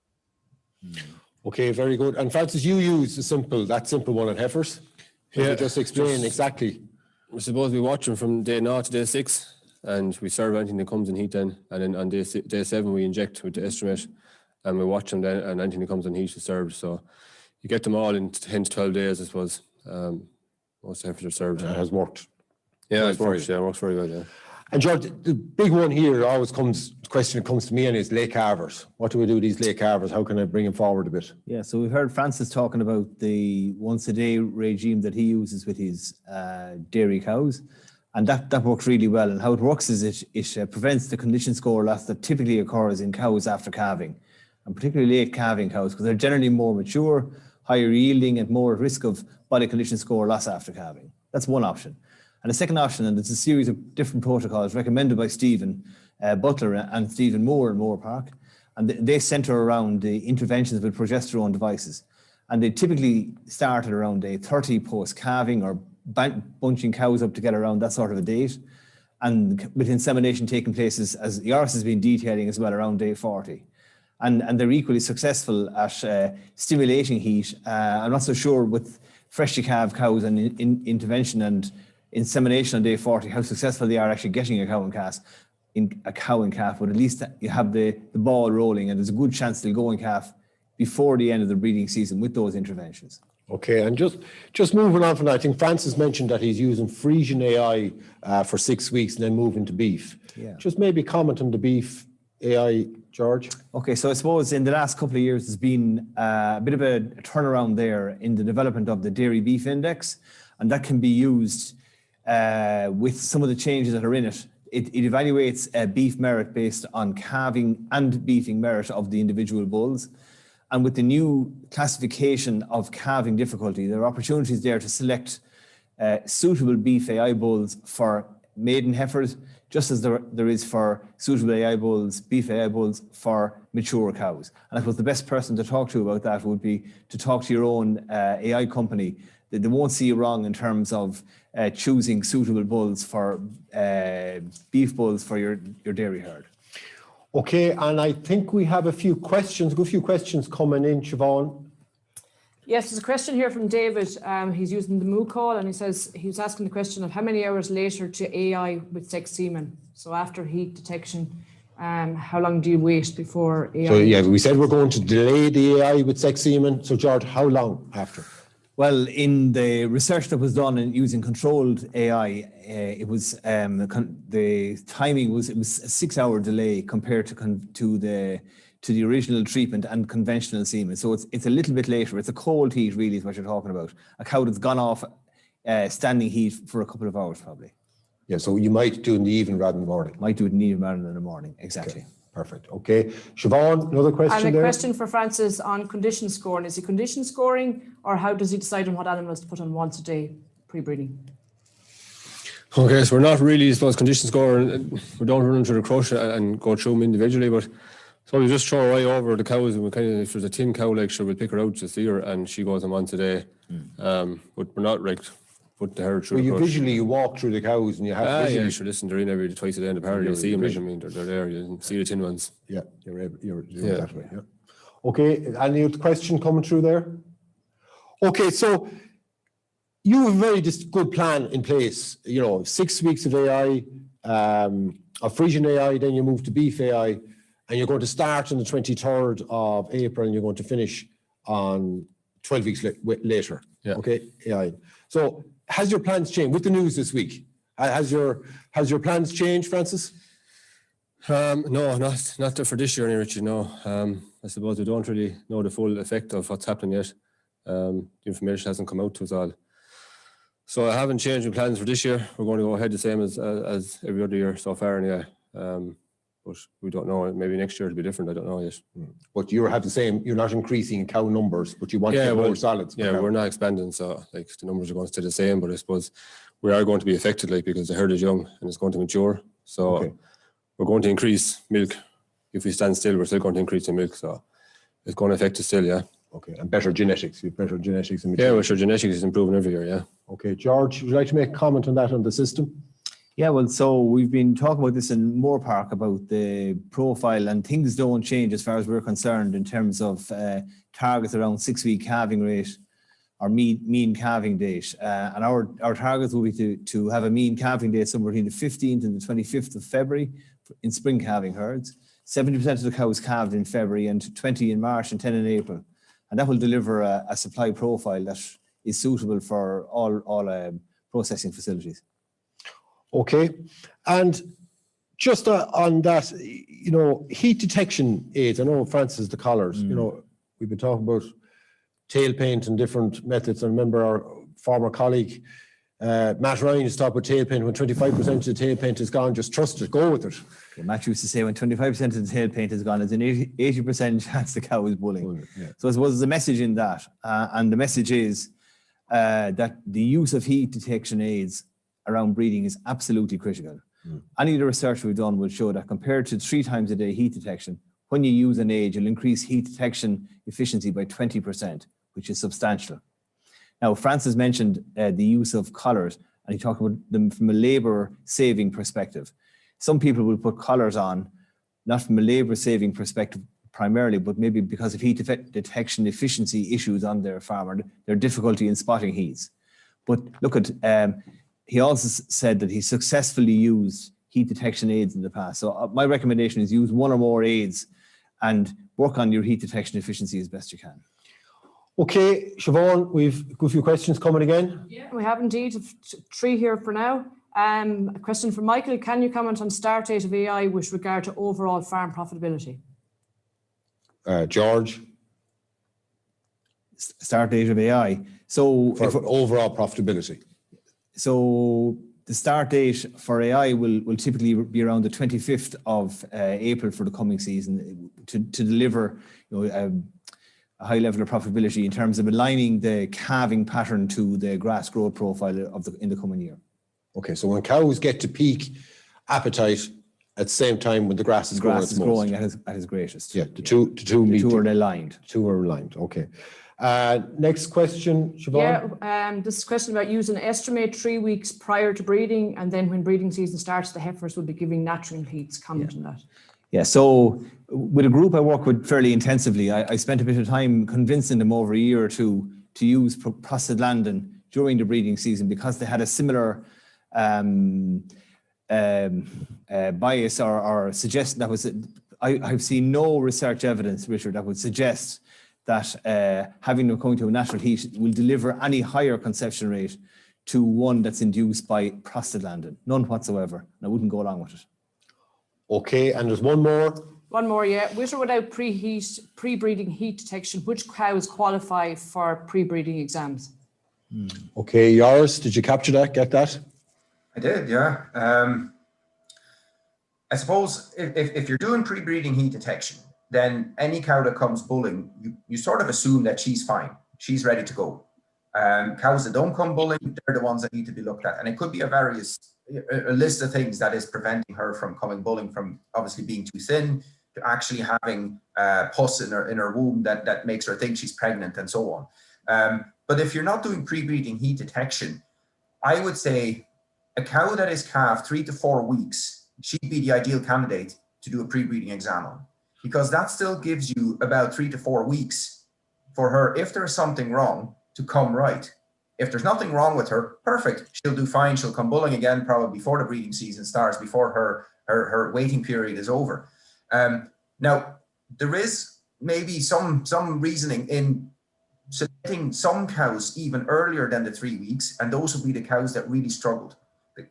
Okay, very good. And Francis, you use that simple one on heifers. Yeah. Just explain exactly. I suppose we watch them from day 0 to day 6, and we serve anything that comes in heat then. And then on day 7, we inject with the estimate, and we watch them then, and anything that comes in heat is served. So you get them all in 10 to 12 days, I suppose. Most heifers are served. It has worked. Yeah, it works very well, yeah. And George, the big one here always question that comes to me, and is late calvers. What do we do with these late calvers? How can I bring them forward a bit? Yeah, so we've heard Francis talking about the once a day regime that he uses with his dairy cows, and that works really well. And how it works is it prevents the condition score loss that typically occurs in cows after calving, and particularly late calving cows, because they're generally more mature, higher yielding, and more at risk of body condition score loss after calving. That's one option. And the second option, and it's a series of different protocols recommended by Stephen Butler and Stephen Moore in Moore Park, and they centre around the interventions with progesterone devices. And they typically start at around day 30 post-calving, or bunching cows up to get around that sort of a date. And with insemination taking place, as Joris has been detailing as well, around day 40. And they're equally successful at stimulating heat. I'm not so sure with freshly calved cows and intervention and insemination on day 40, how successful they are actually getting a cow and calf, but at least you have the ball rolling, and there's a good chance they'll go and calf before the end of the breeding season with those interventions. Okay, and just moving on from that, I think Francis mentioned that he's using Frisian AI for 6 weeks and then moving to beef. Yeah. Just maybe comment on the beef AI, George. Okay, so I suppose in the last couple of years, there's been a bit of a turnaround there in the development of the dairy beef index, and that can be used with some of the changes that are in it. It evaluates beef merit based on calving and beefing merit of the individual bulls. And with the new classification of calving difficulty, there are opportunities there to select suitable beef AI bulls for maiden heifers, just as there is for suitable AI bulls, beef AI bulls for mature cows. And I suppose the best person to talk to about that would be to talk to your own AI company. They won't see you wrong in terms of choosing suitable bulls for beef bulls for your dairy herd. Okay, and I think we have a few questions coming in, Siobhan. Yes, there's a question here from David. He's using the Moo call, and he was asking the question of how many hours later to AI with sex semen. So after heat detection, how long do you wait before AI? So yeah, we said we're going to delay the AI with sex semen. So George, how long after? Well, in the research that was done in using controlled AI, it was the timing was a 6-hour delay compared to the original treatment and conventional semen. So it's a little bit later. It's a cold heat, really, is what you're talking about. A cow that's gone off standing heat for a couple of hours, probably. Yeah, so you might do it in the evening rather than the morning. Might do it in the evening rather than in the morning, exactly. Okay, perfect. Okay, Siobhan, another question And a there? question for Francis on condition scoring. Is he condition scoring, or how does he decide on what animals to put on once a day pre-breeding? Okay, so we're not really supposed condition score, and we don't run into the crush and go through them individually, but so we just throw right over the cows, and we kind of, if there's a thin cow, like, sure, we'll pick her out to see her, and she goes on once a day. But we're not like put the herd through Well, the you crush. visually you walk through the cows and you have Yeah, visually. you should listen. They're in every twice a day in the party. You see them. I mean, they're there. You can see the tin ones. Yeah, you're that way. Yeah. Okay, any other question coming through there? Okay, so you have a very good plan in place. 6 weeks of AI, of Frisian AI, then you move to beef AI, and you're going to start on the 23rd of April, and you're going to finish on 12 weeks later. Yeah. Okay, AI. So has your plans changed with the news this week? Has your plans changed, Francis? No, not for this year, Richie. No, I suppose we don't really know the full effect of what's happening yet. The information hasn't come out to us all. So I haven't changed my plans for this year. We're going to go ahead the same as every other year so far, anyway. But we don't know. Maybe next year it'll be different. I don't know yet. But you have the same. You're not increasing cow numbers, but you want to get more solids. Yeah, we're not expanding, so like the numbers are going to stay the same. But I suppose we are going to be affected, like, because the herd is young and it's going to mature. So we're going to increase milk. If we stand still, we're still going to increase the milk. So it's going to affect us still, yeah. Okay, and better genetics. You have better genetics. Yeah, well, sure, genetics is improving every year, yeah. Okay, George, would you like to make a comment on that, on the system? Yeah, well, so we've been talking about this in Moore Park about the profile, and things don't change as far as we're concerned in terms of targets around 6-week calving rate or mean calving date. And our targets will be to have a mean calving date somewhere between the 15th and the 25th of February in spring calving herds. 70% of the cows calved in February and 20 in March and 10 in April. And that will deliver a supply profile that is suitable for all processing facilities. Okay, and just on that, heat detection aids. I know, Francis, the collars. We've been talking about tail paint and different methods. I remember our former colleague Matt Ryan used to talk about tail paint. When 25% of the tail paint is gone, just trust it, go with it. Okay, Matt used to say when 25% of the tail paint is gone, there's an 80% chance the cow is bulling. Yeah. So I suppose there's a message in that, and the message is that the use of heat detection aids around breeding is absolutely critical. Any of the research we've done will show that compared to 3 times a day heat detection, when you use an aid, you'll increase heat detection efficiency by 20%, which is substantial. Now, Francis mentioned the use of collars, and he talked about them from a labour-saving perspective. Some people will put collars on, not from a labour-saving perspective primarily, but maybe because of heat detection efficiency issues on their farm or their difficulty in spotting heats. But look at, he also said that he successfully used heat detection aids in the past. So my recommendation is use 1 or more aids and work on your heat detection efficiency as best you can. Okay, Siobhan, we've got a few questions coming again. Yeah, we have indeed 3 here for now. A question from Michael. Can you comment on start date of AI with regard to overall farm profitability? George? Start date of AI. So For overall profitability. So the start date for AI will typically be around the 25th of April for the coming season to deliver a high level of profitability in terms of aligning the calving pattern to the grass growth profile in the coming year. Okay, so when cows get to peak appetite at the same time when the grass is growing, at its greatest. Yeah, the two are aligned. Two are aligned. Okay. Next question, Siobhan. Yeah, this is a question about using estimate 3 weeks prior to breeding, and then when breeding season starts, the heifers will be giving natural heats. Comment on that. Yeah, so with a group I work with fairly intensively, I spent a bit of time convincing them over a year or two to use prostaglandin during the breeding season because they had a similar bias or suggestion that was, I've seen no research evidence, Richard, that would suggest that having them coming to a natural heat will deliver any higher conception rate to one that's induced by prostaglandin. None whatsoever. And I wouldn't go along with it. Okay, and there's one more. One more, yeah. With or without pre-breeding heat detection, which cows qualify for pre-breeding exams? Okay, Joris, did you capture that? Get that? I did, yeah. I suppose if you're doing pre-breeding heat detection, then any cow that comes bulling, you sort of assume that she's fine. She's ready to go. Cows that don't come bulling, they're the ones that need to be looked at. And it could be a list of things that is preventing her from coming bulling, from obviously being too thin, to actually having pus in her womb that makes her think she's pregnant and so on. But if you're not doing pre-breeding heat detection, I would say a cow that is calved 3 to 4 weeks, she'd be the ideal candidate to do a pre-breeding exam on, because that still gives you about 3 to 4 weeks for her, if there's something wrong, to come right. If there's nothing wrong with her, perfect. She'll do fine. She'll come bulling again probably before the breeding season starts, before her waiting period is over. Now, there is maybe some reasoning in selecting some cows even earlier than the 3 weeks, and those will be the cows that really struggled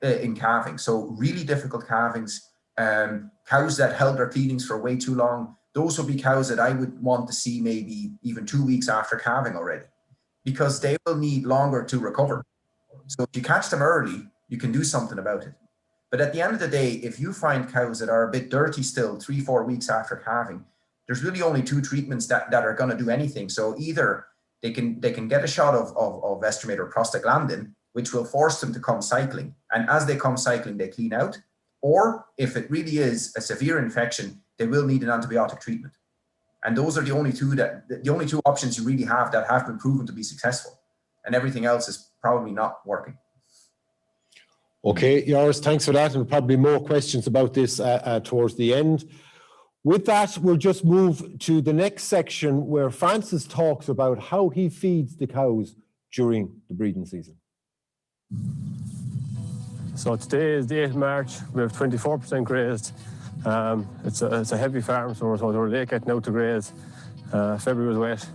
in calving. So really difficult calvings, cows that held their feedings for way too long. Those will be cows that I would want to see maybe even 2 weeks after calving already, because they will need longer to recover. So if you catch them early, you can do something about it. But at the end of the day, if you find cows that are a bit dirty still 3-4 weeks after calving, there's really only 2 treatments that are going to do anything. So either they can get a shot of estimate or prostaglandin, which will force them to come cycling. And as they come cycling, they clean out. Or if it really is a severe infection, they will need an antibiotic treatment. And those are the only two options you really have that have been proven to be successful. And everything else is probably not working. Okay, Joris, thanks for that. And probably more questions about this towards the end. With that, we'll just move to the next section where Francis talks about how he feeds the cows during the breeding season. So today is the 8th of March. We have 24% grazed. It's a heavy farm, so we're late getting out to graze. February was wet,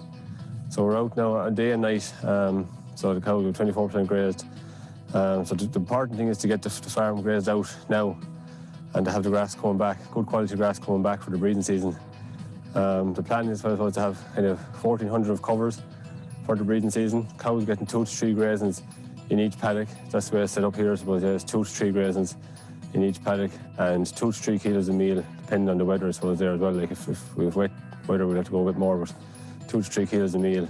so we're out now a day and night. So the cows are 24% grazed. So the important thing is to get the farm grazed out now, and to have the grass coming back, good quality grass coming back for the breeding season. The plan is to have kind of 1,400 of covers for the breeding season. Cows getting 2 to 3 grazings in each paddock. That's the way it's set up here. I suppose there's 2 to 3 grazings in each paddock, and 2 to 3 kilos of meal, depending on the weather, I suppose, there as well. Like if we have wet weather, we'll have to go a bit more, but 2 to 3 kilos of meal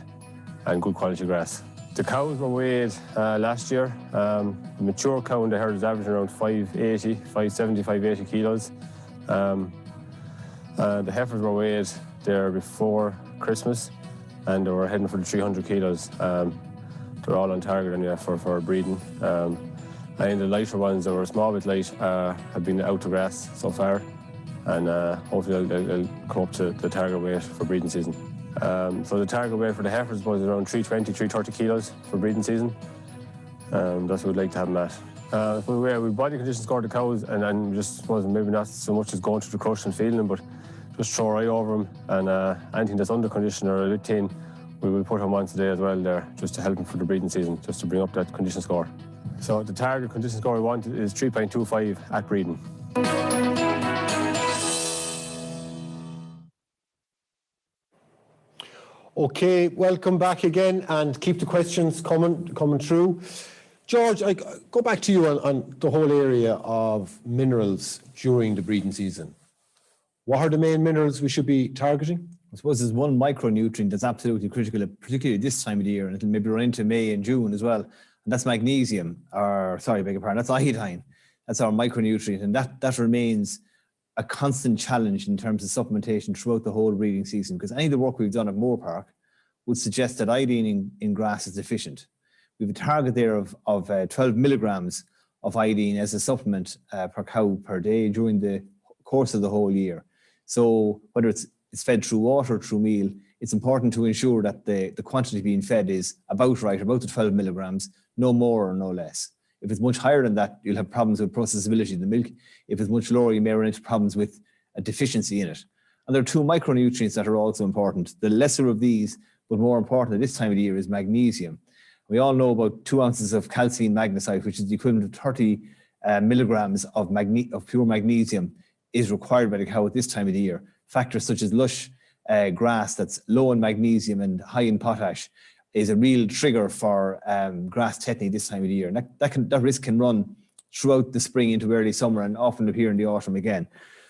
and good quality grass. The cows were weighed last year. The mature cow in the herd is averaging around 570, 580 kilos. The heifers were weighed there before Christmas, and they were heading for the 300 kilos. They're all on target anyway for breeding. And the lighter ones that were a small bit light have been out to grass so far, and hopefully they'll come up to the target weight for breeding season. So the target weight for the heifers was around 320, 330 kilos for breeding season. That's what we'd like to have them at. We body condition score the cows, and then just suppose maybe not so much as going to the crush and feeding them, but just throw our eye over them, and anything that's under condition or a bit thin, we will put them on today as well there, just to help them for the breeding season, just to bring up that condition score. So the target condition score we want is 3.25 at breeding. Okay, welcome back again, and keep the questions coming through. George, I go back to you on the whole area of minerals during the breeding season. What are the main minerals we should be targeting? I suppose there's one micronutrient that's absolutely critical, particularly this time of the year, and it'll maybe run into May and June as well. And that's magnesium, that's iodine. That's our micronutrient, and that remains a constant challenge in terms of supplementation throughout the whole breeding season, because any of the work we've done at Moore Park would suggest that iodine in grass is deficient. We have a target there of 12 milligrams of iodine as a supplement per cow per day during the course of the whole year. So whether it's fed through water or through meal, it's important to ensure that the quantity being fed is about right, about the 12 milligrams, no more or no less. If it's much higher than that, you'll have problems with processability of the milk. If it's much lower, you may run into problems with a deficiency in it. And there are two micronutrients that are also important. The lesser of these, but more important at this time of the year, is magnesium. We all know about 2 ounces of calcium magnesite, which is the equivalent of 30 milligrams of pure magnesium, is required by the cow at this time of the year. Factors such as lush grass that's low in magnesium and high in potash is a real trigger for grass tetany this time of the year. And that risk can run throughout the spring into early summer and often appear in the autumn again.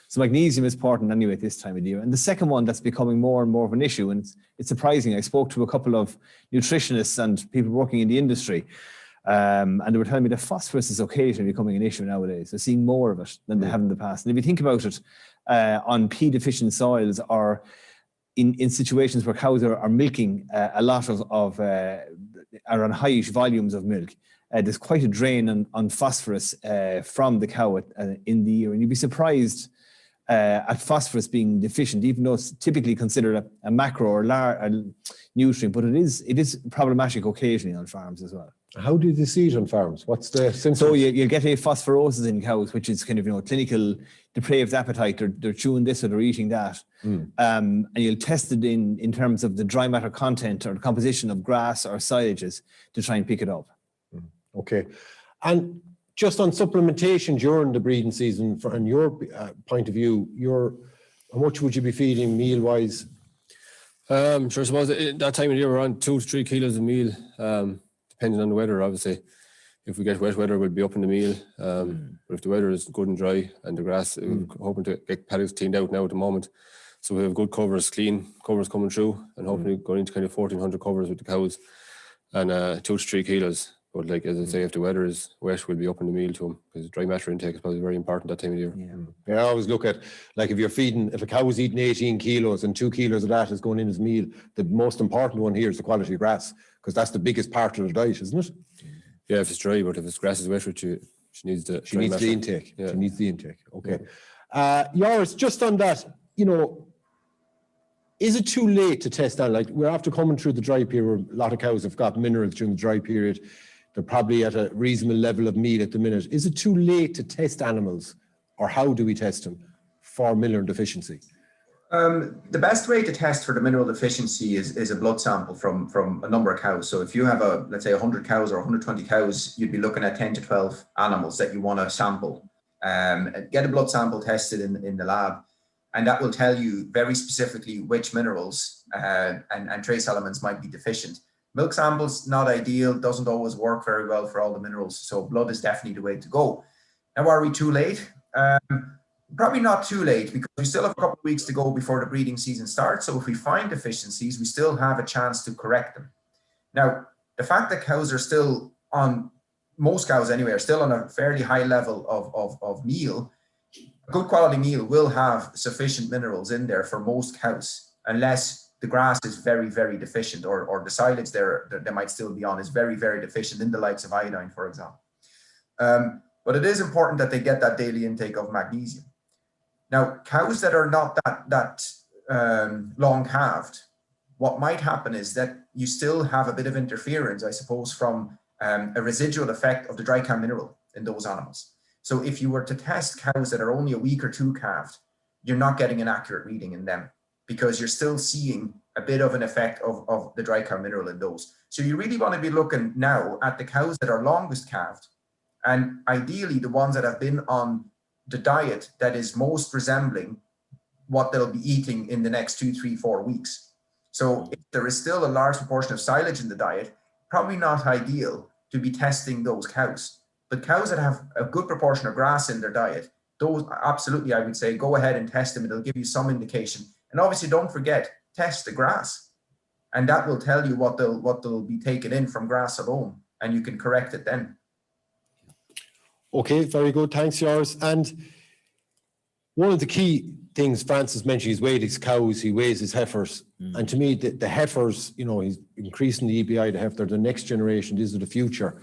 So magnesium is important anyway at this time of the year. And the second one that's becoming more and more of an issue, and it's surprising, I spoke to a couple of nutritionists and people working in the industry, and they were telling me that phosphorus is occasionally becoming an issue nowadays. They're seeing more of it than they have in the past. And if you think about it, on P-deficient soils or in situations where cows are milking a lot are on high volumes of milk, there's quite a drain on phosphorus from the cow in the year. And you'd be surprised at phosphorus being deficient, even though it's typically considered a macro or a nutrient, but it is problematic occasionally on farms as well. How do you see it on farms? What's the symptoms? So you'll get a phosphorosis in cows, which is kind of, clinical depraved appetite. They're chewing this or they're eating that. And you'll test it in terms of the dry matter content or the composition of grass or silages to try and pick it up. Okay. And just on supplementation during the breeding season, from your point of view, how much would you be feeding meal-wise? Sure, I suppose that time of year we're on 2 to 3 kilos of meal, depending on the weather, obviously. If we get wet weather, we'll be up in the meal. But if the weather is good and dry and the grass, we're hoping to get paddocks cleaned out now at the moment. So we have good covers, clean covers coming through, and hopefully going into kind of 1,400 covers with the cows and 2 to 3 kilos. But like, as I say, if the weather is wet, we'll be up in the meal to them, because dry matter intake is probably very important that time of year. Yeah, I always look at, like, if a cow is eating 18 kilos and 2 kilos of that is going in as meal, the most important one here is the quality of grass, because that's the biggest part of the diet, isn't it? Yeah, if it's dry, but if it's grass is wet, she needs the intake. Yeah. She needs the intake. Okay. Joris, just on that, is it too late to test that? Like, we're after coming through the dry period. A lot of cows have got minerals during the dry period. They're probably at a reasonable level of meal at the minute. Is it too late to test animals, or how do we test them for mineral deficiency? The best way to test for the mineral deficiency is a blood sample from a number of cows. So if you have let's say 100 cows or 120 cows, you'd be looking at 10 to 12 animals that you want to sample. Get a blood sample tested in the lab, and that will tell you very specifically which minerals and trace elements might be deficient. Milk samples, not ideal, doesn't always work very well for all the minerals. So blood is definitely the way to go. Now, are we too late? Probably not too late, because we still have a couple of weeks to go before the breeding season starts. So if we find deficiencies, we still have a chance to correct them. Now, the fact that cows are still on, most cows anyway, are still on a fairly high level of meal, a good quality meal will have sufficient minerals in there for most cows, unless the grass is very, very deficient, or the silage they might still be on is very, very deficient in the likes of iodine, for example. But it is important that they get that daily intake of magnesium. Now, cows that are not that long calved, what might happen is that you still have a bit of interference, I suppose, from a residual effect of the dry cow mineral in those animals. So if you were to test cows that are only a week or two calved, you're not getting an accurate reading in them, because you're still seeing a bit of an effect of the dry cow mineral in those. So you really want to be looking now at the cows that are longest calved, and ideally the ones that have been on the diet that is most resembling what they'll be eating in the next 2, 3, 4 weeks. So if there is still a large proportion of silage in the diet, probably not ideal to be testing those cows. But cows that have a good proportion of grass in their diet, those absolutely, I would say, go ahead and test them. It'll give you some indication. And obviously, don't forget, test the grass, and that will tell you what they'll be taking in from grass alone, and you can correct it then. Okay, very good. Thanks, Joris. And one of the key things Francis mentioned, he's weighed his cows, he weighs his heifers. And to me, the heifers, he's increasing the EBI, the heifer, the next generation, these are the future.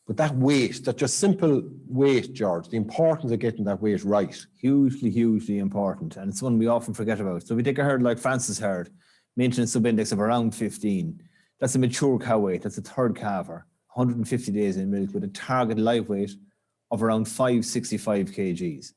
But that weight, that just simple weight, George, the importance of getting that weight right. Hugely, hugely important. And it's one we often forget about. So if we take a herd like Francis' herd, maintenance subindex of around 15, that's a mature cow weight, that's a third calver, 150 days in milk with a target live weight of around 565 kgs.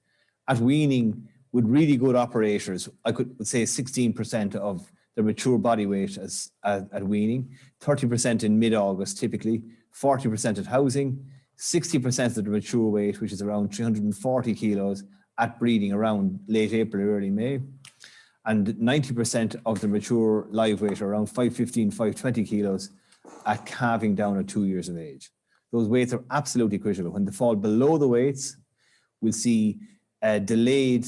At weaning, with really good operators, I would say 16% of their mature body weight at weaning, 30% in mid-August typically, 40% at housing, 60% of the mature weight, which is around 340 kilos at breeding around late April, early May, and 90% of the mature live weight, around 515, 520 kilos at calving down at 2 years of age. Those weights are absolutely critical. When they fall below the weights, we'll see delayed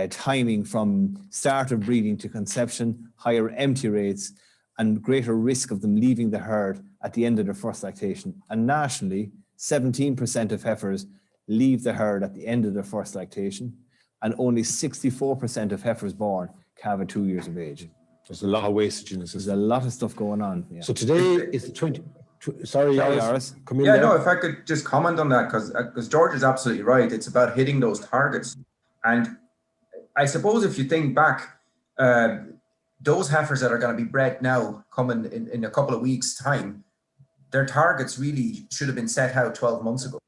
timing from start of breeding to conception, higher empty rates, and greater risk of them leaving the herd at the end of their first lactation. And nationally, 17% of heifers leave the herd at the end of their first lactation, and only 64% of heifers born calve at 2 years of age. There's a lot of wastage in the There's system. a lot of stuff going on. Yeah. So today is the 20. Sorry, Joris. Come in Yeah, there. no, if I could just comment on that, because George is absolutely right. It's about hitting those targets. And I suppose if you think back, those heifers that are going to be bred now, coming in a couple of weeks' time, their targets really should have been set out 12 months ago.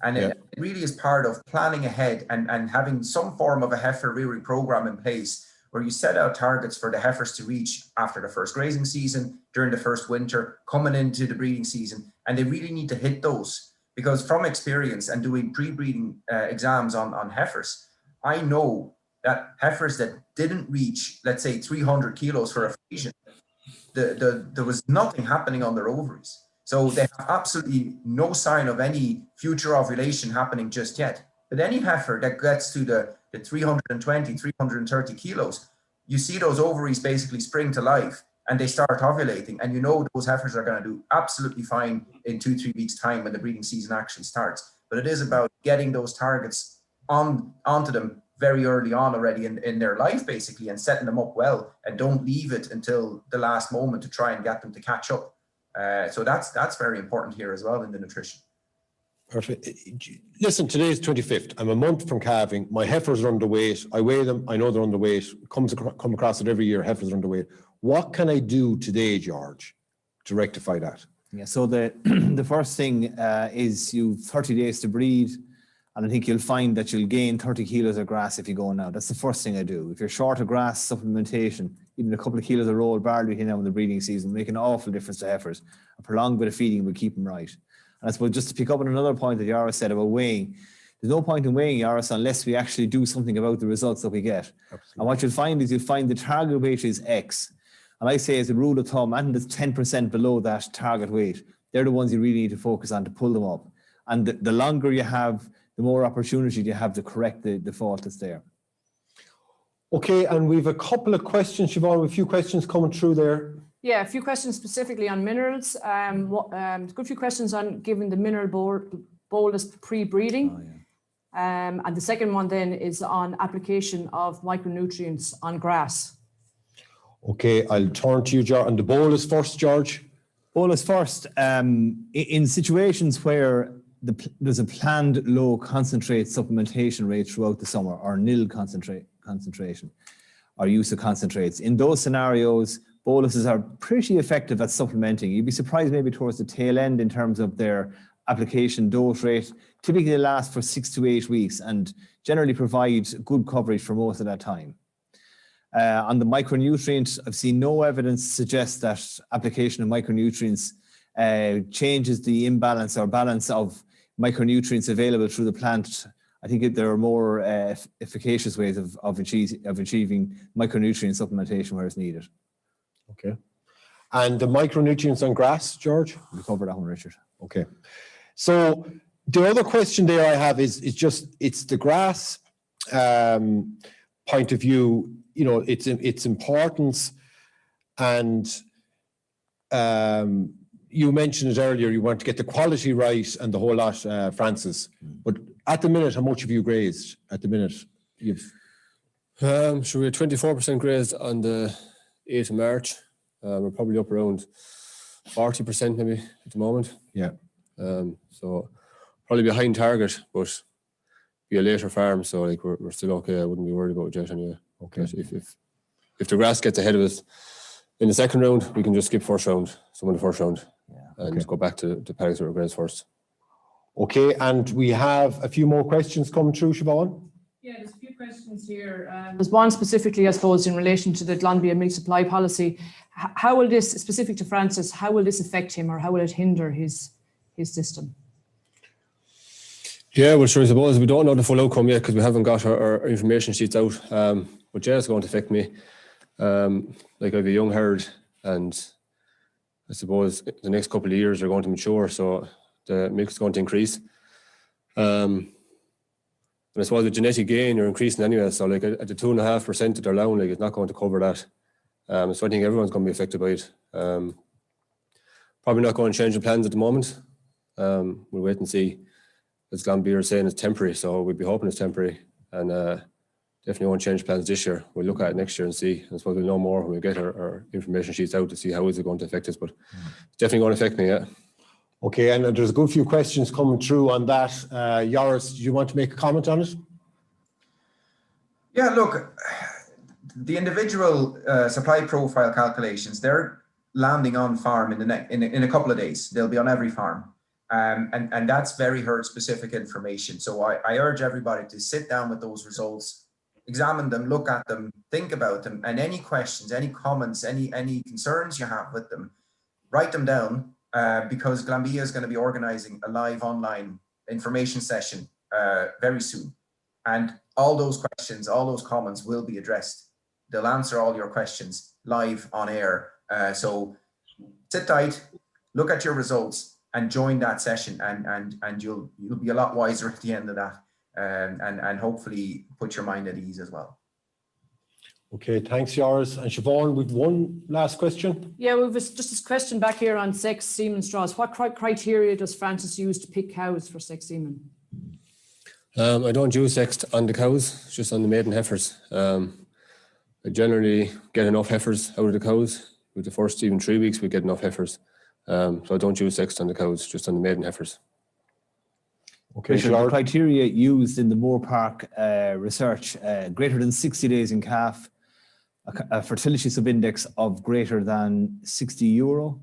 And it really is part of planning ahead and having some form of a heifer rearing program in place where you set out targets for the heifers to reach after the first grazing season, during the first winter, coming into the breeding season. And they really need to hit those, because from experience and doing pre-breeding exams on heifers, I know that heifers that didn't reach, let's say, 300 kilos for a Frisian, there was nothing happening on their ovaries. So they have absolutely no sign of any future ovulation happening just yet. But any heifer that gets to the 320, 330 kilos, you see those ovaries basically spring to life and they start ovulating. And you know those heifers are going to do absolutely fine in 2-3 weeks' time when the breeding season actually starts. But it is about getting those targets onto them very early on already in their life, basically, and setting them up well, and don't leave it until the last moment to try and get them to catch up. So that's very important here as well in the nutrition. Perfect. Listen, today is 25th. I'm a month from calving. My heifers are underweight. I weigh them. I know they're underweight. Come across it every year. Heifers are underweight. What can I do today, George, to rectify that? Yeah. So the the first thing is you've 30 days to breed, and I think you'll find that you'll gain 30 kilos of grass if you go now. That's the first thing I do. If you're short of grass, supplementation, even a couple of kilos of rolled barley here now in the breeding season, make an awful difference to heifers. A prolonged bit of feeding will keep them right. And I suppose just to pick up on another point that Joris said about weighing, there's no point in weighing, Joris, unless we actually do something about the results that we get. Absolutely. And what you'll find is the target weight is X. And I say as a rule of thumb, and it's 10% below that target weight, they're the ones you really need to focus on to pull them up. And the longer you have, the more opportunity you have to correct the fault that's there. Okay, and we've a couple of questions, Siobhan, a few questions coming through there. Yeah, a few questions specifically on minerals. A good few questions on giving the mineral bolus pre-breeding. Oh, yeah. And the second one then is on application of micronutrients on grass. Okay, I'll turn to you, George. And the bolus first, George. Bolus first. In situations where there's a planned low concentrate supplementation rate throughout the summer, or nil concentration, or use of concentrates, in those scenarios, boluses are pretty effective at supplementing. You'd be surprised maybe towards the tail end in terms of their application dose rate. Typically they last for 6 to 8 weeks and generally provide good coverage for most of that time. On the micronutrients, I've seen no evidence to suggest that application of micronutrients changes the imbalance or balance of micronutrients available through the plant. I think there are more efficacious ways of achieving micronutrient supplementation where it's needed. Okay. And the micronutrients on grass, George? We covered that one, Richard. Okay. So the other question there I have is it's the grass point of view, you know, its importance, and you mentioned it earlier, you want to get the quality right and the whole lot, Francis. But at the minute, how much have you grazed at the minute? So we had 24% grazed on the 8th of March. We're probably up around 40% maybe at the moment. Yeah. So probably behind target, but be a later farm, so like we're still okay. I wouldn't be worried about it yet anyway. Okay. But if the grass gets ahead of us in the second round, we can just skip first round, some in the first round, and go back to paddocks that were grazed first. Okay, and we have a few more questions coming through, Siobhan. Yeah, there's a few questions here. There's one specifically, I suppose, in relation to the Glanbia milk supply policy. How will this, specific to Francis, how will this affect him, or how will it hinder his system? Yeah, well, sure, I suppose we don't know the full outcome yet because we haven't got our information sheets out. But yeah, it's going to affect me. Like I have a young herd, and I suppose the next couple of years are going to mature, so the milk is going to increase. And I suppose with genetic gain, you're increasing anyway. So like at the 2.5% that they're allowing, like it's not going to cover that. So I think everyone's going to be affected by it. Probably not going to change the plans at the moment. We'll wait and see. As Glanbia are saying, it's temporary, so we'll be hoping it's temporary. And definitely won't change plans this year. We'll look at it next year and see. I suppose we'll know more when we get our information sheets out to see how is it going to affect us. But it's definitely going to affect me, yeah. Okay, and there's a good few questions coming through on that. Joris, do you want to make a comment on it? Yeah, look, the individual supply profile calculations, they're landing on farm in a couple of days. They'll be on every farm. And that's very herd specific information. So I urge everybody to sit down with those results, examine them, look at them, think about them, and any questions, any comments, any concerns you have with them, write them down, because Glanbia is going to be organizing a live online information session very soon. And all those questions, all those comments will be addressed. They'll answer all your questions live on air. So sit tight, look at your results, and join that session, and you'll be a lot wiser at the end of that, and hopefully put your mind at ease as well. Okay, thanks, Joris. And Siobhan, we've one last question. Yeah, we've just this question back here on sex semen straws. What criteria does Francis use to pick cows for sex semen? I don't use sex on the cows, it's just on the maiden heifers. I generally get enough heifers out of the cows. With the first even 3 weeks, we get enough heifers. So I don't use sex on the cows, just on the maiden heifers. Okay, The criteria used in the Moore Park research, greater than 60 days in calf, a fertility subindex of greater than 60 euro,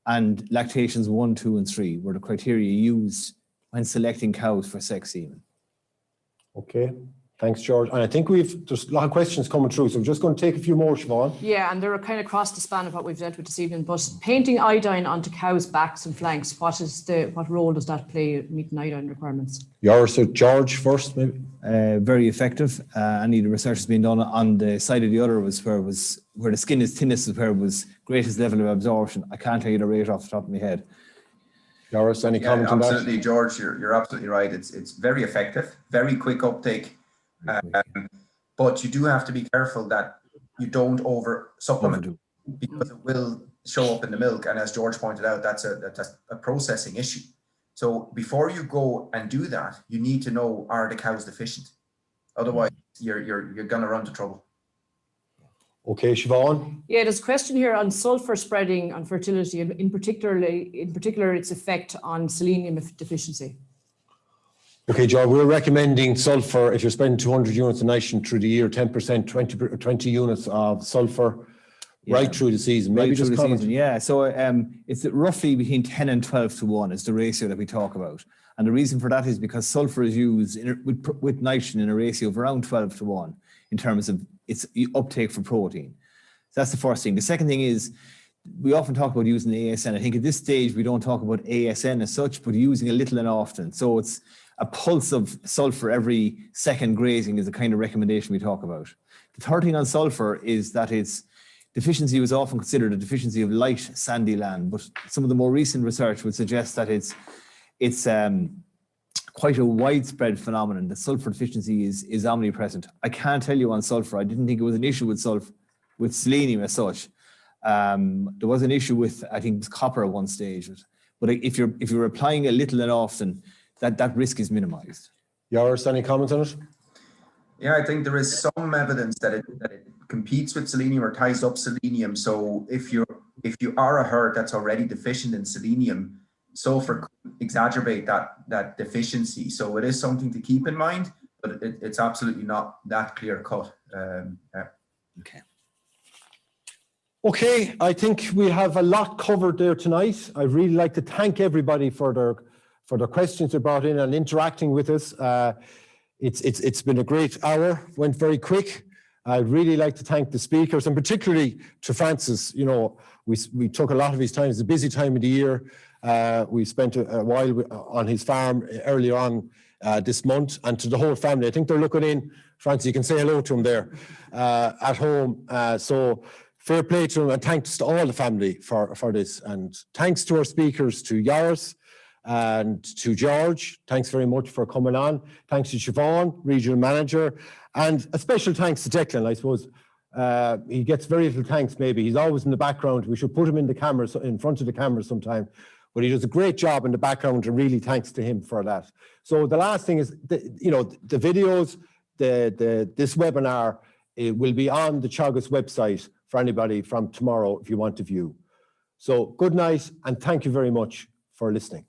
and lactations 1, 2, and 3 were the criteria used when selecting cows for sex semen. Okay, thanks, George. And I think there's a lot of questions coming through, so I'm just going to take a few more, Siobhan. Yeah, and they're kind of across the span of what we've dealt with this evening. But painting iodine onto cows' backs and flanks, what role does that play meeting iodine requirements? Yours, so George first, maybe. Very effective. Any of the research has been done on the side of the udder where the skin is thinnest, is where it was greatest level of absorption. I can't tell you the rate off the top of my head. Joris, any comment on that? Absolutely, George. You're absolutely right. It's very effective, very quick uptake. But you do have to be careful that you don't over supplement, because it will show up in the milk. And as George pointed out, that's a processing issue. So before you go and do that, you need to know, are the cows deficient? Otherwise, you're going to run into trouble. Okay, Siobhan. Yeah, there's a question here on sulfur spreading on fertility, and in particular its effect on selenium deficiency. Okay, George, we're recommending sulfur if you're spending 200 units of nitrogen through the year, 10%, 20 units of sulfur right through the season. Maybe just comment. Yeah, so it's roughly between 10 and 12 to 1 is the ratio that we talk about. And the reason for that is because sulfur is used with nitrogen in a ratio of around 12 to 1 in terms of its uptake for protein. So that's the first thing. The second thing is, we often talk about using ASN. I think at this stage, we don't talk about ASN as such, but using a little and often. So it's a pulse of sulfur every second grazing is the kind of recommendation we talk about. The third thing on sulfur is that its deficiency was often considered a deficiency of light, sandy land, but some of the more recent research would suggest that it's quite a widespread phenomenon. The sulfur deficiency is omnipresent. I can't tell you on sulfur. I didn't think it was an issue with selenium as such. There was an issue with, I think it was copper at one stage. But if you're applying a little and often, that risk is minimized. Joris, any comments on it? Yeah, I think there is some evidence that it competes with selenium or ties up selenium. So if you are a herd that's already deficient in selenium, sulfur could exacerbate that deficiency. So it is something to keep in mind, but it's absolutely not that clear cut. Okay. Okay, I think we have a lot covered there tonight. I'd really like to thank everybody for their questions they brought in and interacting with us. It's been a great hour, went very quick. I'd really like to thank the speakers, and particularly to Francis. You know, we took a lot of his time. It's a busy time of the year. We spent a while on his farm earlier on this month, and to the whole family. I think they're looking in. Francis, you can say hello to them there at home. So fair play to them, and thanks to all the family for this. And thanks to our speakers, to Joris and to George. Thanks very much for coming on. Thanks to Siobhan, Regional Manager, and a special thanks to Declan, I suppose. He gets very little thanks maybe. He's always in the background. We should put him in the camera, in front of the camera sometime. But he does a great job in the background, and really thanks to him for that. So the last thing is, the videos, this webinar, it will be on the Teagasc website for anybody from tomorrow if you want to view. So good night, and thank you very much for listening.